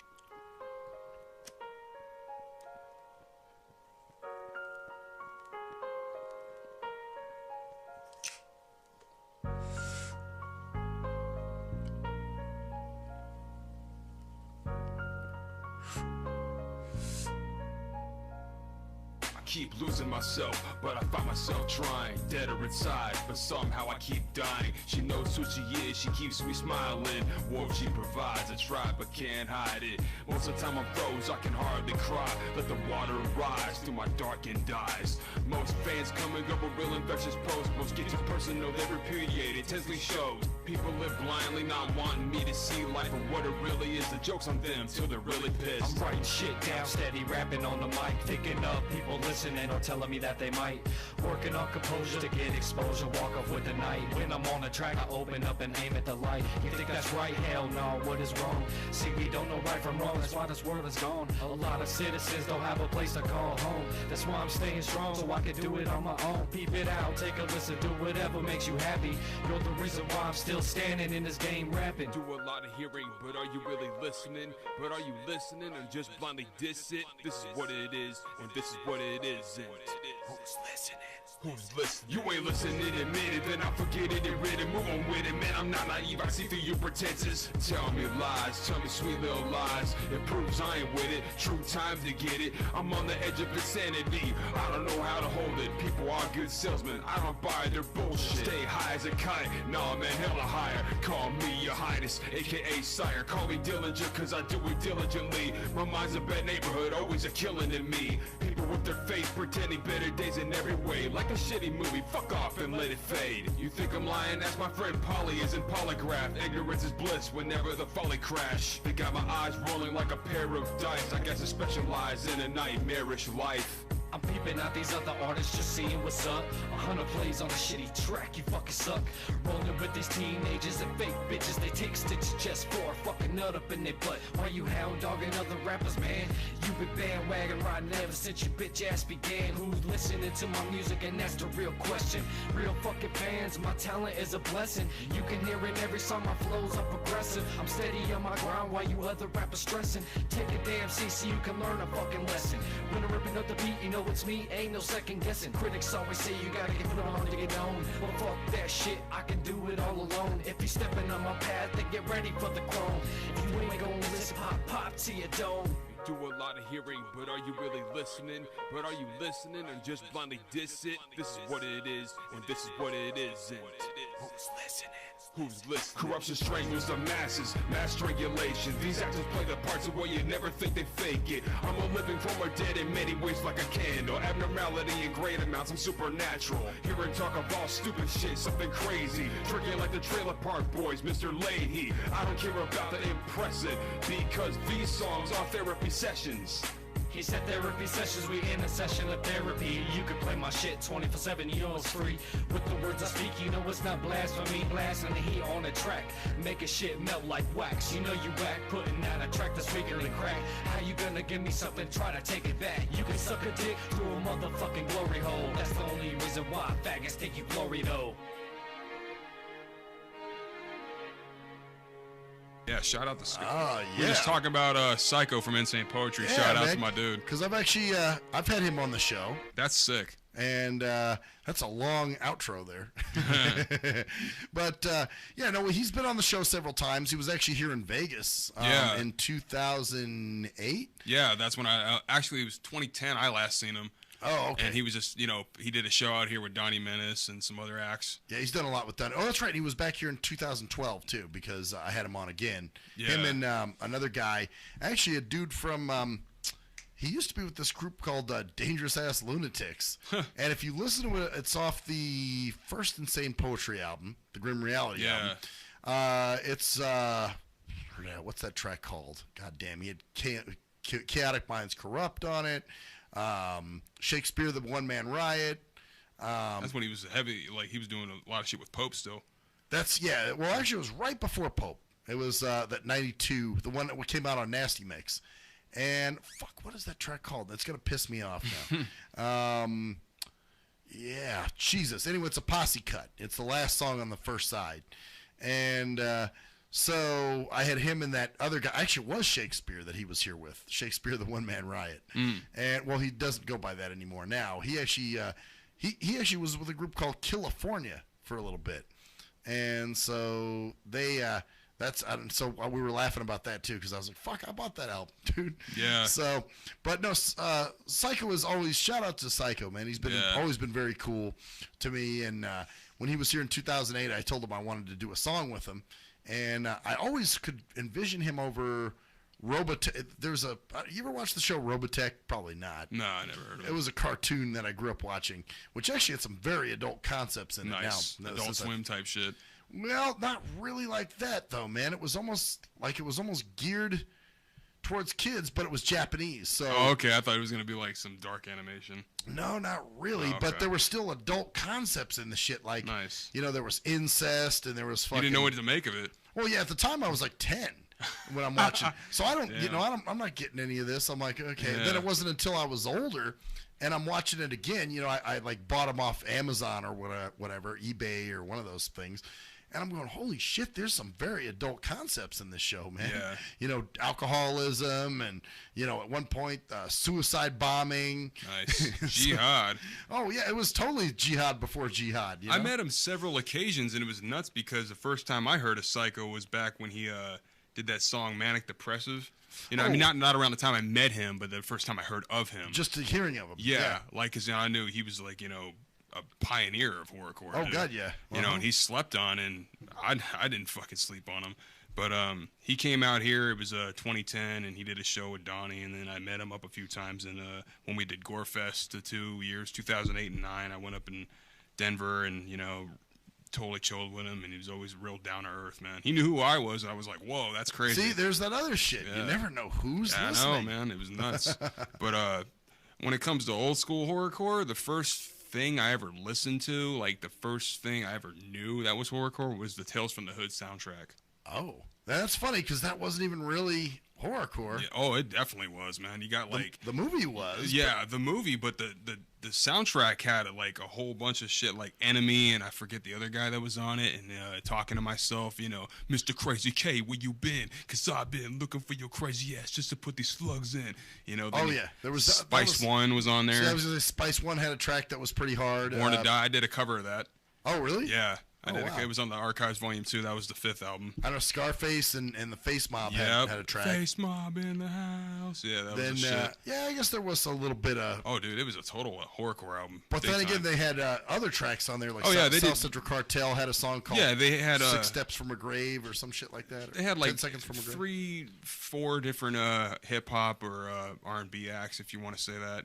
Keep losing myself, but I find myself trying, dead or inside, but somehow I keep dying. She knows who she is, she keeps me smiling. Warmth she provides, I try but can't hide it. Most of the time I'm froze, I can hardly cry. Let the water rise through my darkened eyes. Most fans come and go, but real infectious posts. Most get too personal, they repudiate it, tensely shows. People live blindly, not wanting me to see life for what it really is. The joke's on them till they're really pissed. I'm writing shit down, steady rapping on the mic, thinking of people listening or telling me that they might. Working on composure to get exposure, walk off with the night. When I'm on the track, I open up and aim at the light. You think that's right? Hell no, what is wrong? See, we don't know right from wrong, that's why this world is gone. A lot of citizens don't have a place to call home. That's why I'm staying strong, so I can do it on my own. Peep it out, take a listen, do whatever makes you happy. You're the reason why I'm still standing in this game rapping. Do a lot of hearing, but are you really listening? But are you listening or just blindly diss it? This is what it is, and this is what it isn't. Who's listening? Who's listening? You ain't listening, admit it, then I forget it and read it. Move on with it, man, I'm not naive, I see through your pretenses. Tell me lies, tell me sweet little lies. It proves I ain't with it, true time to get it. I'm on the edge of insanity, I don't know how to hold it. People are good salesmen, I don't buy their bullshit. Stay high as a kite, nah man, hella higher. Call me your highness, aka sire. Call me diligent, cause I do it diligently. My mind's a bad neighborhood, always a killing in me. People with their faith pretending better days in every way. Like a shitty movie, fuck off and let it fade. You think I'm lying? Ask my friend Polly is in polygraph. Ignorance is bliss whenever the folly crash. They got my eyes rolling like a pair of dice. I guess I specialize in a nightmarish life. I'm peeping out these other artists, just seeing what's up. 100 plays on a shitty track, you fucking suck. Rolling with these teenagers and fake bitches, they take stitches just for a fucking nut up in their butt. Why you hound dogging other rappers, man? You been bandwagon riding ever since your bitch ass began. Who's listening to my music, and that's the real question. Real fucking fans, my talent is a blessing. You can hear in every song my flows are progressive. I'm steady on my grind while you other rappers stressing. Take a damn seat so you can learn a fucking lesson. When I'm ripping up the beat, you know it's me, ain't no second guessing. Critics always say you gotta get put on to get known. Well, fuck that shit, I can do it all alone. If you stepping on my path, then get ready for the chrome. If you ain't gonna listen, pop to your dome. Do a lot of hearing, but are you really listening? But are you listening or just blindly diss it? This is what it is, and this is what it isn't. Who's listening? Who's listening? Corruption strangles the masses, mass strangulation. These actors play the parts of where you never think they fake it. I'm a living former dead in many ways like a candle. Abnormality in great amounts, I'm supernatural. Hearing talk of all stupid shit, something crazy. Drinking like the Trailer Park Boys, Mr. Leahy. I don't care about the impressive, because these songs are therapy sessions. He said therapy sessions, we in a session of therapy. You can play my shit 24/7, you know it's free. With the words I speak, you know it's not blasphemy. Blasting the heat on the track, making shit melt like wax. You know you whack, putting out a track that's weaker than crack. How you gonna give me something, try to take it back? You can suck a dick through a motherfucking glory hole. That's the only reason why faggots think you glory though. Yeah, shout out to Scott. Yeah. We're just talking about Psycho from Insane Poetry. Shout out to my dude. Because I've actually, I've had him on the show. That's sick. And that's a long outro there. But, yeah, no, he's been on the show several times. He was actually here in Vegas in 2008. Yeah, that's when actually, it was 2010 I last seen him. Oh, okay. And he was just, he did a show out here with Donnie Menace and some other acts. Yeah, he's done a lot with Donnie. Oh, that's right. He was back here in 2012, too, because I had him on again. Yeah. Him and another guy. Actually, a dude from, he used to be with this group called Dangerous Ass Lunatics. And if you listen to it, it's off the first Insane Poetry album, the Grim Reality album. It's, what's that track called? God damn, he had Chaotic Minds Corrupt on it. Shakespeare the One Man Riot. That's when he was heavy, like he was doing a lot of shit with Pope still. Well, actually, it was right before Pope. It was that 92, the one that came out on Nasty Mix. And, fuck, what is that track called? That's going to piss me off now. Yeah, Jesus. Anyway, it's a posse cut. It's the last song on the first side. And so I had him and that other guy. Actually, it was Shakespeare that he was here with. Shakespeare the One Man Riot. And, well, he doesn't go by that anymore now. He actually he actually was with a group called California for a little bit. And so they so we were laughing about that too, because I was like, fuck, I bought that album, dude. Yeah. So, but no, Psycho is always, shout out to Psycho, man. He's been always been very cool to me. And when he was here in 2008, I told him I wanted to do a song with him. And I always could envision him over Robotech. You ever watch the show Robotech? Probably not. No, I never heard of it. It was a cartoon that I grew up watching, which actually had some very adult concepts in it now. Adult Swim type shit. Well, not really like that, though, man. It was almost geared towards kids, but it was Japanese. So. Oh, okay. I thought it was going to be like some dark animation. No, not really. Oh, okay. But there were still adult concepts in the shit. Like, nice. There was incest and there was fucking. You didn't know what to make of it. Well, yeah. At the time, I was like 10 when I'm watching. So I don't, I'm not getting any of this. I'm like, okay. Yeah. Then it wasn't until I was older and I'm watching it again. I like bought them off Amazon or whatever, eBay or one of those things. And I'm going, holy shit, there's some very adult concepts in this show, man. Yeah. Alcoholism and, at one point, suicide bombing. Nice. Jihad. Oh, yeah, it was totally jihad before jihad. I met him several occasions, and it was nuts because the first time I heard of Psycho was back when he did that song Manic Depressive. I mean, not around the time I met him, but the first time I heard of him. Just the hearing of him. Yeah. Like, because I knew he was like, a pioneer of horrorcore. Oh, God, yeah. And he slept on, and I didn't fucking sleep on him. But he came out here. It was 2010, and he did a show with Donnie, and then I met him up a few times. And when we did Gorefest the 2 years, 2008 and 2009, I went up in Denver and, totally chilled with him, and he was always real down to earth, man. He knew who I was, and I was like, whoa, that's crazy. See, there's that other shit. Yeah. You never know who's listening. I know, man. It was nuts. But when it comes to old school horrorcore, the first thing I ever listened to, like the first thing I ever knew that was horrorcore, was the Tales from the Hood soundtrack. Oh, that's funny because that wasn't even really horrorcore. Yeah, oh, it definitely was, man. You got like the movie was. Yeah, the movie, but the soundtrack had like a whole bunch of shit, like Enemy, and I forget the other guy that was on it, and Talking to Myself, Mr. Crazy K, where you been? Cause I've been looking for your crazy ass just to put these slugs in. There was Spice One was on there. So Spice One had a track that was pretty hard. Born to Die. I did a cover of that. Oh, really? Yeah. It was on the Archives Volume 2. That was the 5th album. I know Scarface and the Face Mob had a track. Face Mob in the house. Yeah, that was shit. Yeah, I guess there was a little bit of... Oh, dude, it was a total horrorcore album. But then again, they had other tracks on there, like South Central Cartel had a song called they had, 6 Steps from a Grave or some shit like that. They had like 10 Seconds from a Grave. 3-4 different hip-hop or R&B acts, if you want to say that,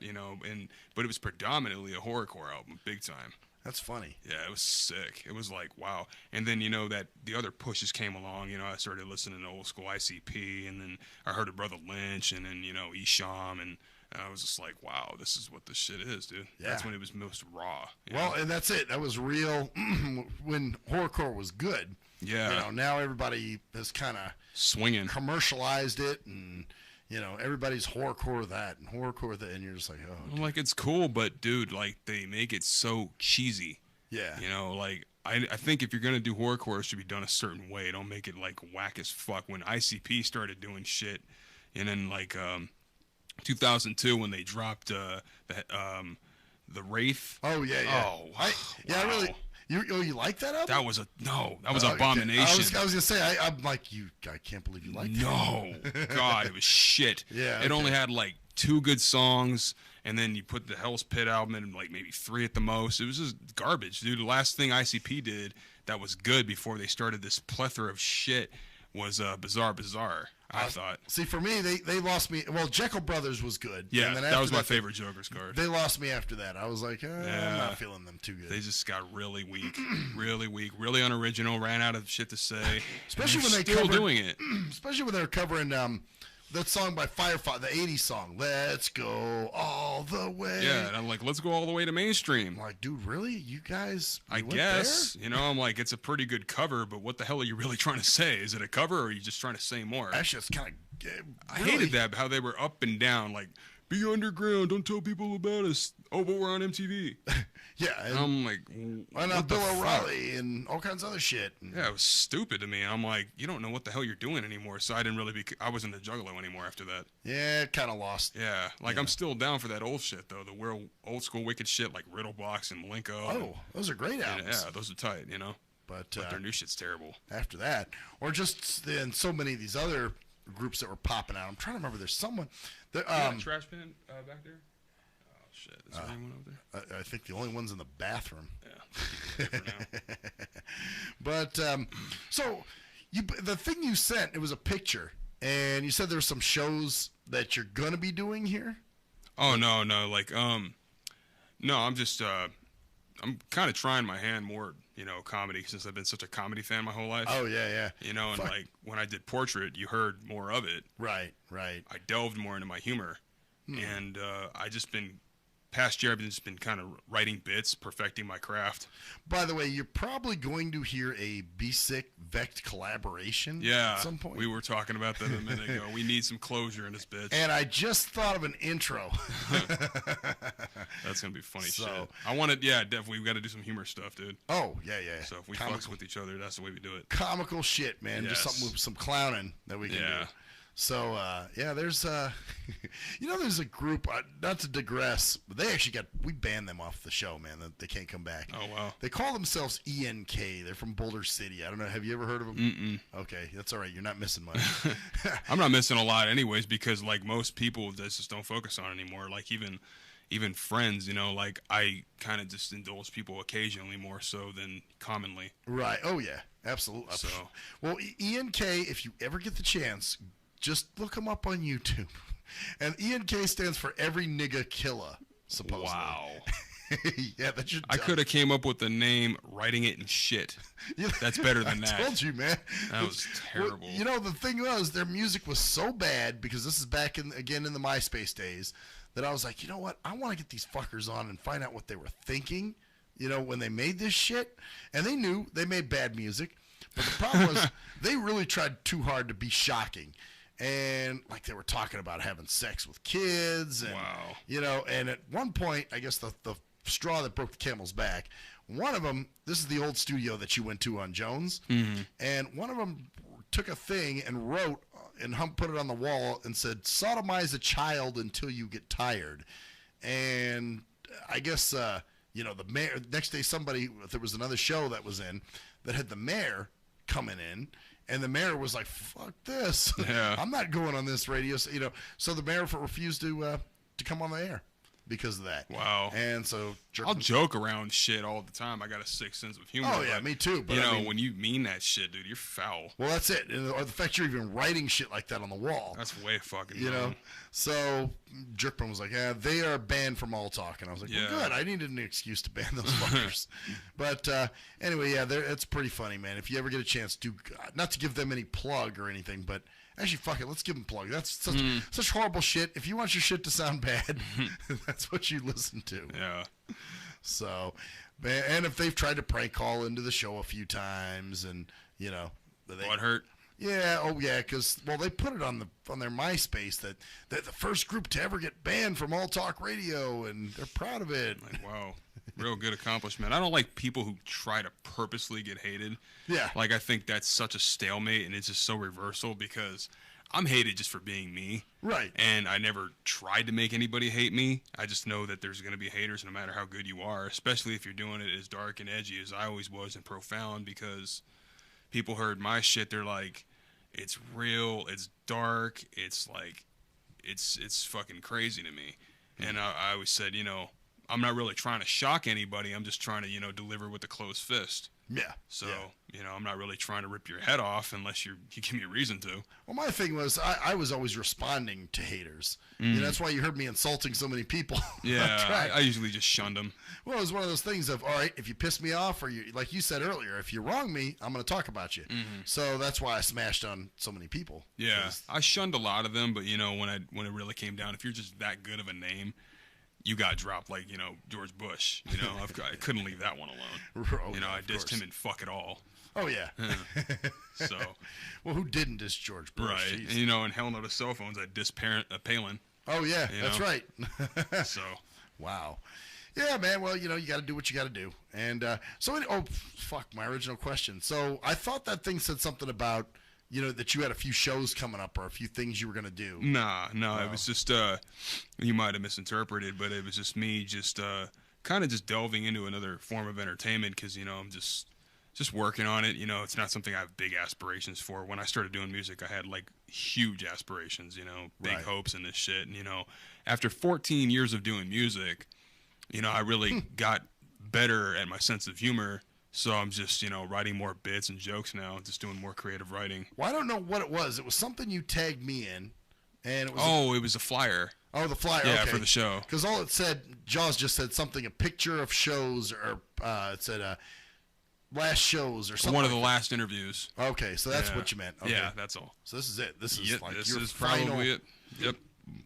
but it was predominantly a horrorcore album, big time. That's funny. Yeah, it was sick. It was like, wow. And then, that the other pushes came along. I started listening to old school ICP, and then I heard of Brother Lynch, and then, Esham, and And I was just like, wow, this is what this shit is, dude. Yeah. That's when it was most raw. Well, and that's it. That was real when horrorcore was good. Yeah. You know, now everybody has kind of swinging, commercialized it, and you know, everybody's horrorcore that and horrorcore that, and you're just like, oh. Like, it's cool, but dude, like, they make it so cheesy. Yeah. You know, like, I think if you're gonna do horrorcore, it should be done a certain way. Don't make it like whack as fuck. When ICP started doing shit, and then like 2002 when they dropped the Wraith. Oh yeah, yeah. Oh, I wow. really. You like that album? That was abomination. I was gonna say I'm like I can't believe you liked that. No, God, it was shit. Yeah, it only had like 2 good songs, and then you put the Hell's Pit album in like maybe 3 at the most. It was just garbage, dude. The last thing ICP did that was good before they started this plethora of shit was Bizarre. I thought. See, for me, they lost me. Well, Jekyll Brothers was good. Yeah, and then that was after my favorite Joker's card. They lost me after that. I was like, I'm not feeling them too good. They just got really weak, really unoriginal. Ran out of shit to say. Especially when still doing it. Especially when they're covering that song by Firefly, the '80s song, "Let's Go All the Way." Yeah, and I'm like, let's go all the way to mainstream. I'm like, dude, really? You guys? I guess. You know, I'm like, it's a pretty good cover, but what the hell are you really trying to say? Is it a cover, or are you just trying to say more? Actually, it's kind of. I hated that, how they were up and down, like, be underground, don't tell people about us. Oh, but we're on MTV. Yeah. And I'm like, why not Bill O'Reilly and all kinds of other shit? Yeah, it was stupid to me. I'm like, you don't know what the hell you're doing anymore. So I didn't really I wasn't a Juggalo anymore after that. Yeah, kind of lost. Yeah, like I'm still down for that old shit though, the real old school wicked shit like Riddle Box and Malenko. Oh, those are great albums. Yeah, those are tight, you know. But their new shit's terrible. After that, or just then so many of these other groups that were popping out. I'm trying to remember. There's someone. Trash bin back there. Oh shit! Is there anyone over there? I think the only one's in the bathroom. Yeah. But so the thing you sent, it was a picture, and you said there's some shows that you're gonna be doing here. Oh no, like no, I'm just I'm kind of trying my hand more, you know, comedy, since I've been such a comedy fan my whole life. Oh yeah. You know, and like when I did Portrait, you heard more of it. Right. I delved more into my humor, and I just been. Past year, I've just been kind of writing bits, perfecting my craft. By the way, you're probably going to hear a VECT collaboration at some point. We were talking about that a minute ago. We need some closure in this bitch. And I just thought of an intro. That's going to be funny shit. I want to, definitely. We got to do some humor stuff, dude. Oh, yeah. So if we fucks with each other, that's the way we do it. Comical shit, man. Yes. Just something with some clowning that we can do. So, there's, there's a group, not to digress, but they actually we banned them off the show, man. They can't come back. Oh, wow. They call themselves ENK. They're from Boulder City. I don't know. Have you ever heard of them? Mm-mm. Okay, that's all right. You're not missing much. I'm not missing a lot anyways, because, like, most people just don't focus on it anymore. Like, even friends, you know, like, I kind of just indulge people occasionally more so than commonly. Right. Oh, yeah. Absolutely. So. Well, ENK, if you ever get the chance, just look them up on YouTube. And ENK stands for Every Nigga Killer, supposedly. Wow. Yeah, that's your. I could have came up with the name, writing it in shit. That's better than that. I told you, man. That was terrible. Well, you know, the thing was, their music was so bad, because this is back in the MySpace days, that I was like, you know what? I want to get these fuckers on and find out what they were thinking, you know, when they made this shit. And they knew they made bad music. But the problem was, they really tried too hard to be shocking. And like they were talking about having sex with kids, and you know, and at one point, I guess the straw that broke the camel's back. One of them, this is the old studio that you went to on Jones, and one of them took a thing and wrote and put it on the wall and said, "Sodomize a child until you get tired." And I guess you know, the mayor. Next day, there was another show that was in that had the mayor coming in. And the mayor was like, "Fuck this! Yeah. I'm not going on this radio." You know, so the mayor refused to come on the air because of that. Wow. And so I'll joke around shit all the time. I got a sick sense of humor. Oh yeah, me too. But you know, when you mean that shit, dude, you're foul. Well, that's it. Or the fact you're even writing shit like that on the wall. That's way fucking. You know. So Jerkman was like, "Yeah, they are banned from all talk," and I was like, "Well, good. I needed an excuse to ban those fuckers." But anyway, yeah, it's pretty funny, man. If you ever get a chance, not to give them any plug or anything, but Actually, fuck it. Let's give them a plug. That's such horrible shit. If you want your shit to sound bad, that's what you listen to. Yeah. So, and if they've tried to prank call into the show a few times, and what hurt? Yeah. Oh, yeah. Because they put it on their MySpace that they're the first group to ever get banned from All Talk Radio, and they're proud of it. Like, wow, real good accomplishment. I don't like people who try to purposely get hated. Yeah. Like, I think that's such a stalemate, and it's just so reversal because I'm hated just for being me. Right. And I never tried to make anybody hate me. I just know that there's going to be haters no matter how good you are, especially if you're doing it as dark and edgy as I always was and profound, because people heard my shit. They're like, it's real, it's dark, it's like, it's fucking crazy to me. And I always said, I'm not really trying to shock anybody. I'm just trying to, deliver with a closed fist. Yeah. So, I'm not really trying to rip your head off unless you give me a reason to. Well, my thing was I was always responding to haters. That's why you heard me insulting so many people. Yeah, I usually just shunned them. Well, it was one of those things of, all right, if you piss me off, or you, like you said earlier, if you wrong me, I'm going to talk about you. So that's why I smashed on so many people. Yeah, I shunned a lot of them, but when it really came down, if you're just that good of a name, you got dropped like, George Bush. I couldn't leave that one alone. I dissed him and fuck it all. Oh, yeah. So. Well, who didn't diss George Bush? Right. Jeez. And hell no to cell phones, I dissed Palin. Oh, yeah, that's right. So. Wow. Yeah, man. Well, you got to do what you got to do. And fuck, my original question. So I thought that thing said something about, that you had a few shows coming up or a few things you were going to do. No. It was just, you might have misinterpreted, but it was just me just kind of just delving into another form of entertainment because, I'm just working on it. It's not something I have big aspirations for. When I started doing music, I had like huge aspirations, big hopes in this shit. And, after 14 years of doing music, I really got better at my sense of humor. So I'm just, writing more bits and jokes now, just doing more creative writing. Well, I don't know what it was. It was something you tagged me in. And it was it was a flyer. Oh, the flyer, yeah, okay. For the show. Because all it said, Jaws just said something, a picture of shows, or it said last shows or something. One of the last interviews. Okay, so that's what you meant. Okay. Yeah, that's all. So this is it. This is like this your is final, probably it. Yep.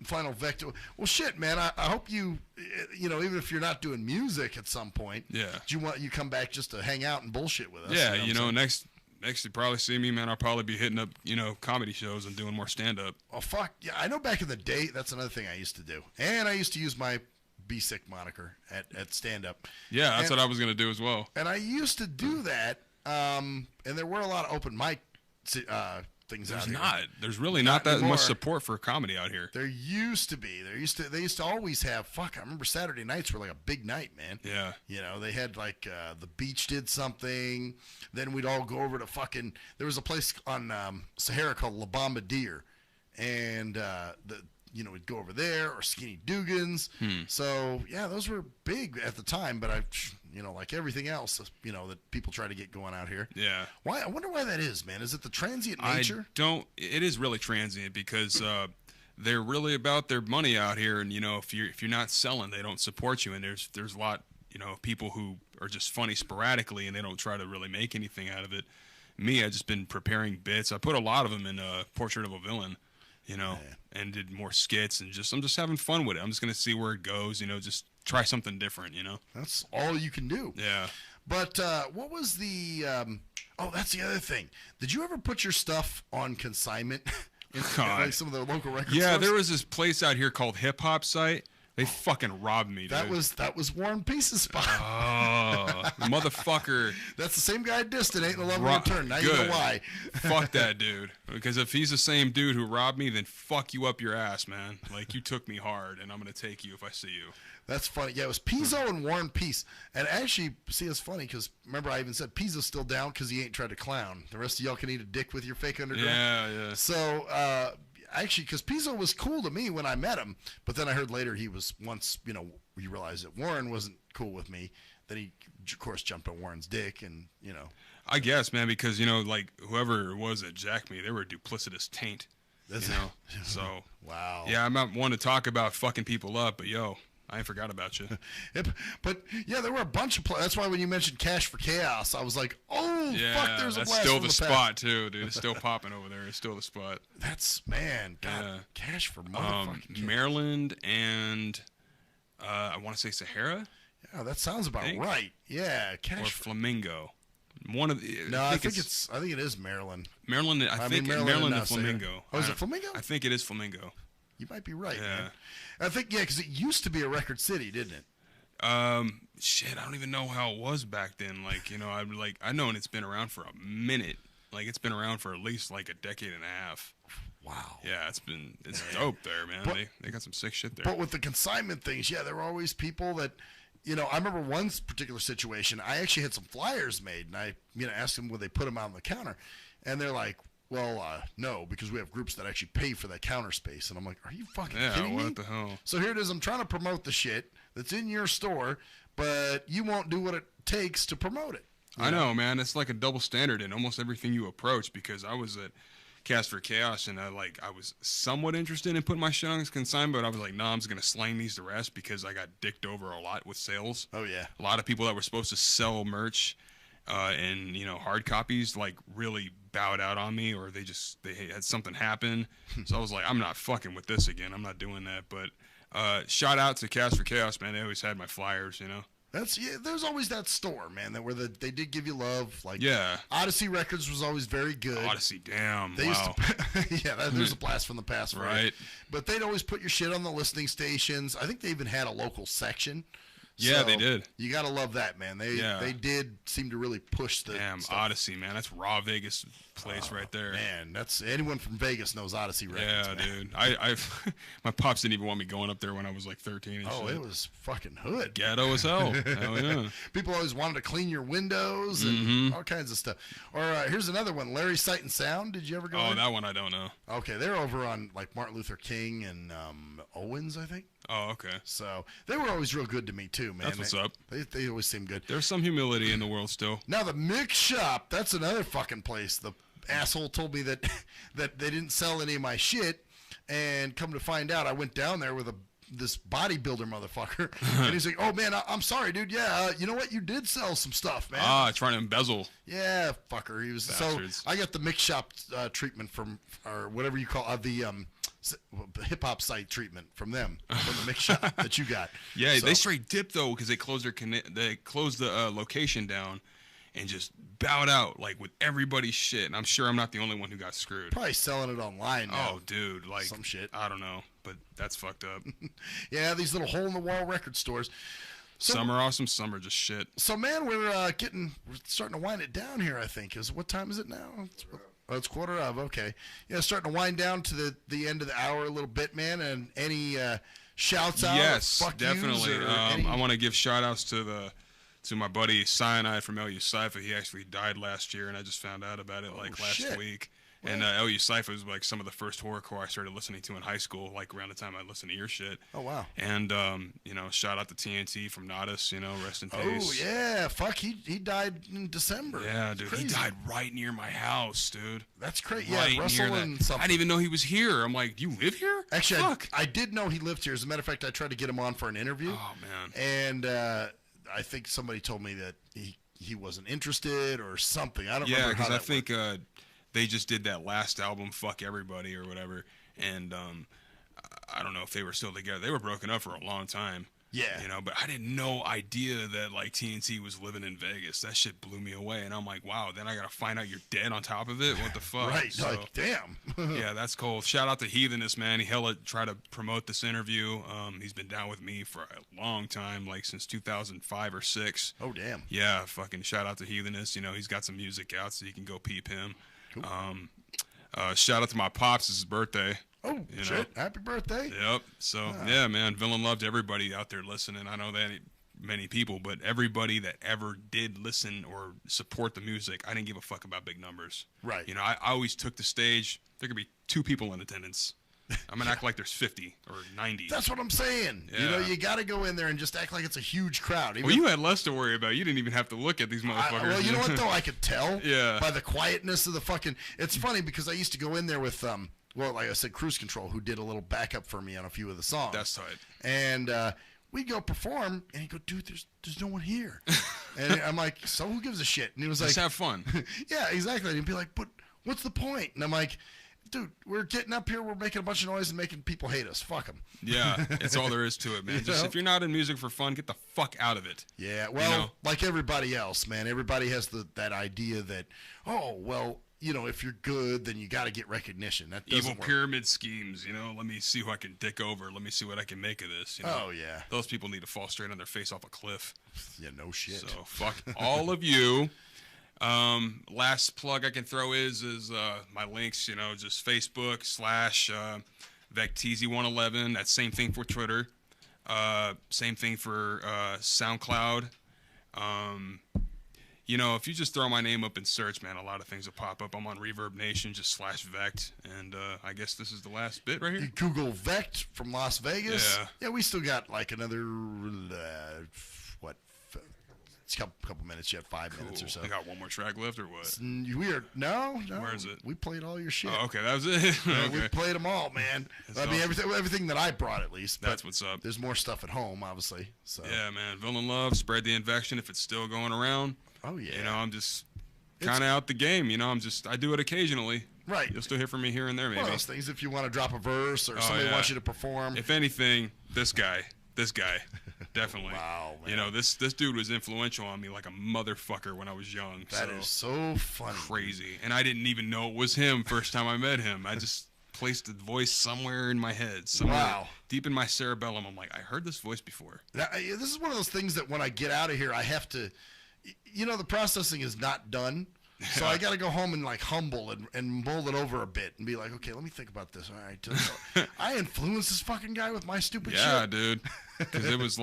Final vector. Well, shit, man. I hope you, even if you're not doing music at some point, you come back just to hang out and bullshit with us. Yeah, next you probably see me, man. I'll probably be hitting up, comedy shows and doing more stand up. Oh fuck yeah! I know back in the day, that's another thing I used to do, and I used to use my Be Sick moniker at stand up. Yeah, that's what I was gonna do as well. And I used to do that, and there were a lot of open mic things out here. There's really not that much support for comedy out here. There used to be. They used to always have. Fuck, I remember Saturday nights were like a big night, man. Yeah. They had like the beach did something. Then we'd all go over to fucking. There was a place on Sahara called La Bombardier, and we'd go over there, or Skinny Dugan's. So yeah, those were big at the time. But like everything else, that people try to get going out here. Yeah. Why? I wonder why that is, man. Is it the transient nature? It is really transient because they're really about their money out here, and if you're not selling, they don't support you. And there's a lot of people who are just funny sporadically, and they don't try to really make anything out of it. Me, I've just been preparing bits. I put a lot of them in Portrait of a Villain. And did more skits, and I'm just having fun with it. I'm just gonna see where it goes, just try something different, That's all you can do. Yeah. But what was the? That's the other thing. Did you ever put your stuff on consignment in like some of the local record stores? Yeah, there was this place out here called Hip Hop Site. They fucking robbed me, dude. That was Warren Peace's spot. Oh, motherfucker. That's the same guy I dissed. It ain't the love of return. Now you know why. Fuck that dude. Because if he's the same dude who robbed me, then fuck you up your ass, man. Like, you took me hard, and I'm going to take you if I see you. That's funny. Yeah, it was Pizzo and Warren Peace. And actually, see, it's funny because, remember, I even said Pizzo's still down because he ain't tried to clown. The rest of y'all can eat a dick with your fake underground. Yeah. So, actually, because Pizzo was cool to me when I met him, but then I heard later he was once, we realized that Warren wasn't cool with me. Then he, of course, jumped on Warren's dick, and I guess, man, because like whoever it was that jacked me, they were a duplicitous taint. So wow. Yeah, I'm not one to talk about fucking people up, but I ain't forgot about you. But yeah, there were a bunch of. That's why when you mentioned Cash for Chaos, I was like, oh Fuck, there's a that's blast still from the past. spot too, dude. It's still popping over there. It's still the spot. That's, man, God, cash for motherfucking kids. Maryland and I want to say Sahara. Yeah, that sounds about right. Yeah, cash or Flamingo. One of the. No, I think it is Maryland. Maryland. I think Maryland and Flamingo. Oh, is it Flamingo? I think it is Flamingo. You might be right. Yeah. Man. I think because it used to be a record city, didn't it? Shit, I don't even know how it was back then. Like, you know, I know it's been around for a minute. Like, it's been around for at least like a decade and a half. Wow. Yeah, it's dope there, man. But, they got some sick shit there. But with the consignment things, yeah, there were always people that, you know, I remember one particular situation. I actually had some flyers made, and I, asked them would they put them out on the counter, and they're like, well, no, because we have groups that actually pay for that counter space. And I'm like, are you fucking kidding me? Yeah, what the hell? So here it is. I'm trying to promote the shit that's in your store, but you won't do what it takes to promote it. I know, man. It's like a double standard in almost everything you approach, because I was at Cast for Chaos, and I was somewhat interested in putting my shit on this consignment, but I was like, no, I'm just going to slang these to rest because I got dicked over a lot with sales. Oh, yeah. A lot of people that were supposed to sell merch and, hard copies, really bowed out on me, or they had something happen. So I was like, I'm not fucking with this again. I'm not doing that. But shout out to Cast for Chaos, man. They always had my flyers, There's always that store, man, they did give you love. Like, yeah. Odyssey Records was always very good. Odyssey, damn. They wow. used to, there's a blast from the past, right? But they'd always put your shit on the listening stations. I think they even had a local section. Yeah, so they did. You gotta love that, man. They did seem to really push the stuff. Odyssey, man. That's raw Vegas place right there. Man, that's anyone from Vegas knows Odyssey Records. Yeah, man. dude. I my pops didn't even want me going up there when I was like 13. And shit. It was fucking hood. Ghetto as hell. Hell yeah. People always wanted to clean your windows and all kinds of stuff. Or here's another one, Larry Sight and Sound. Did you ever go? Oh, that one I don't know. Okay, they're over on like Martin Luther King and Owens, I think. Oh, okay. So they were always real good to me too, man. That's what's up. They always seem good. There's some humility in the world still. Now the Mix Shop, that's another fucking place. The asshole told me that they didn't sell any of my shit, and come to find out, I went down there with this bodybuilder motherfucker, and he's like, "Oh man, I'm sorry, dude. Yeah, you know what? You did sell some stuff, man. Trying to embezzle. Yeah, fucker. He was Bastards. So I got the Mix Shop treatment from, or whatever you call the hip hop site treatment from them, from the Mix Shop that you got. Yeah, they straight dipped though, because they closed the location down and just bowed out with everybody's shit. And I'm sure I'm not the only one who got screwed. Probably selling it online now. Oh, dude, some shit. I don't know, but that's fucked up. Yeah, these little hole in the wall record stores. Some are awesome, some are just shit. So man, we're starting to wind it down here. I think what time is it now? It's 1:15. Okay, yeah, starting to wind down to the end of the hour a little bit, man. And any shouts out? Yes, fuck definitely. I want to give shout outs to my buddy Cyanide from L.U.Cipha. He actually died last year, and I just found out about it last week. And L.U.Cipha was some of the first horrorcore I started listening to in high school, around the time I listened to your shit. Oh, wow. And, shout out to TNT from Nodus, rest in peace. Oh, yeah. Fuck, he died in December. Yeah, dude. He died right near my house, dude. That's crazy. Right yeah, Russell near and that. something. I didn't even know he was here. I'm like, do you live here? Actually, fuck. I did know he lived here. As a matter of fact, I tried to get him on for an interview. Oh, man. And I think somebody told me that he wasn't interested or something. I don't remember. Yeah, because I think they just did that last album, Fuck Everybody or whatever, and I don't know if they were still together. They were broken up for a long time. Yeah. But I had no idea that TNT was living in Vegas. That shit blew me away, and I'm like, wow. Then I gotta find out you're dead on top of it. What the fuck? Right. So, damn. Yeah, that's cool. Shout out to Heathenist, man. He tried to promote this interview. He's been down with me for a long time, since 2005 or 6. Oh, damn. Yeah, fucking shout out to Heathenist. He's got some music out, so you can go peep him. Cool. Shout out to my pops. It's his birthday. Oh, shit. Happy birthday. Yep. So, yeah, man. Villain loved everybody out there listening. I know that ain't many people, but everybody that ever did listen or support the music, I didn't give a fuck about big numbers. Right. I always took the stage. There could be 2 people in attendance. I'm going to act like there's 50 or 90. That's what I'm saying. Yeah. You got to go in there and just act like it's a huge crowd. Well, you had less to worry about. You didn't even have to look at these motherfuckers. Well, you know what, though? I could tell yeah. by the quietness of the fucking... It's funny because I used to go in there with, like I said, Cruise Control, who did a little backup for me on a few of the songs. That's tight. And we'd go perform, and he'd go, dude, there's no one here. And I'm like, so who gives a shit? And he was like, just have fun. Yeah, exactly. And he'd be like, but what's the point? And I'm like, dude, we're getting up here, we're making a bunch of noise and making people hate us. Fuck them. Yeah, it's all there is to it, man. Just if you're not in music for fun, get the fuck out of it. Yeah, well, like everybody else, man, everybody has that idea that, oh, well, if you're good, then you got to get recognition. That doesn't Evil work. pyramid schemes, let me see who I can dick over. Let me see what I can make of this. Oh, yeah. Those people need to fall straight on their face off a cliff. Yeah, no shit. So fuck all of you. Last plug I can throw is my links, just Facebook / VECT111. That's same thing for Twitter. Same thing for SoundCloud. If you just throw my name up in search, man, a lot of things will pop up. I'm on Reverb Nation, just /VECT. And I guess this is the last bit right here. You Google VECT from Las Vegas. Yeah. Yeah, we still got like another, it's a couple minutes yet, 5 minutes or so. I got one more track left or what? No. Where is it? We played all your shit. Oh, okay, that was it. Yeah, Okay. we played them all, man. I mean, everything that I brought at least. That's what's up. There's more stuff at home, obviously. So Yeah, man. Villain Love, Spread the Infection if it's still going around. Oh, yeah. I'm just kind of out the game. I do it occasionally. Right. You'll still hear from me here and there, maybe. One of those things, if you want to drop a verse or somebody wants you to perform. If anything, this guy, definitely. Wow, man. This dude was influential on me like a motherfucker when I was young. That is so funny. Crazy. And I didn't even know it was him first time I met him. I just placed the voice somewhere in my head. Somewhere deep in my cerebellum. I'm like, I heard this voice before. This is one of those things that when I get out of here, I have to, the processing is not done. So I got to go home and like humble and mull it over a bit and be like, okay, let me think about this. All right. I influenced this fucking guy with my stupid shit. Yeah, dude. Because it was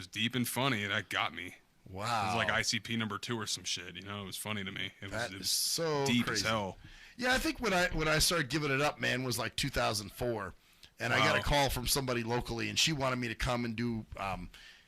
deep and funny, and that got me. Wow. It was like ICP number 2 or some shit. It was funny to me. It was so deep crazy. as hell. Yeah, I think when I started giving it up, man, was like 2004, and I got a call from somebody locally, and she wanted me to come and do.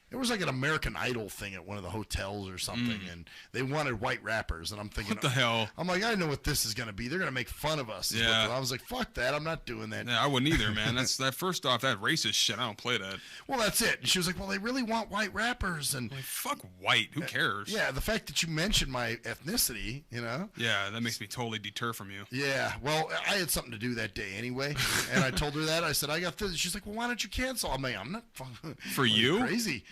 It was like an American Idol thing at one of the hotels or something, and they wanted white rappers, and I'm thinking, what the hell? I'm like, I know what this is going to be. They're going to make fun of us. Yeah. I was like, fuck that. I'm not doing that. Yeah, I wouldn't either, man. That's that. First off, that racist shit. I don't play that. Well, that's it. And she was like, well, they really want white rappers, and like, fuck white. Who cares? Yeah, the fact that you mentioned my ethnicity, Yeah, that makes me totally deter from you. Yeah, well, I had something to do that day anyway, and I told her that. I said, I got this. She's like, well, why don't you cancel? I'm like, I'm not for you crazy.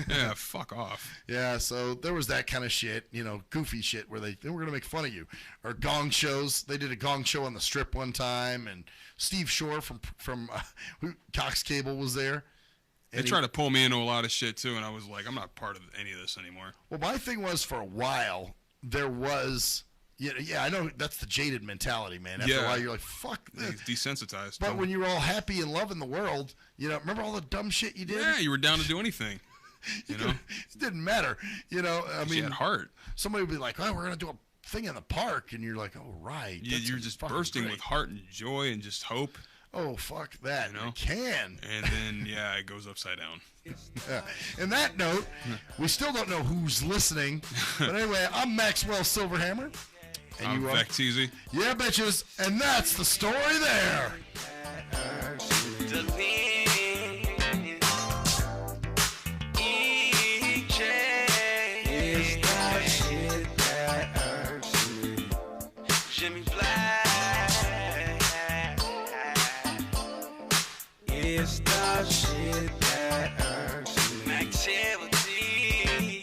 Yeah, fuck off. Yeah, so there was that kind of shit, goofy shit where they were gonna make fun of you. Or gong shows. They did a gong show on the Strip one time, and Steve Shore from Cox Cable was there. They tried to pull me into a lot of shit too, and I was like, I'm not part of any of this anymore. Well, my thing was for a while there was. Yeah, I know that's the jaded mentality, man. After a while, you're like, fuck this. Desensitized. But when you were all happy and loving the world, remember all the dumb shit you did? Yeah, you were down to do anything. It didn't matter. I mean, you had heart. Somebody would be like, oh, we're going to do a thing in the park. And you're like, oh, right. You're just bursting with heart and joy and just hope. Oh, fuck that. You can. And then, it goes upside down. Yeah. In that note, we still don't know who's listening. But anyway, I'm Maxwell Silverhammer. And I'm VECT Easy. Yeah, bitches. And that's the story there.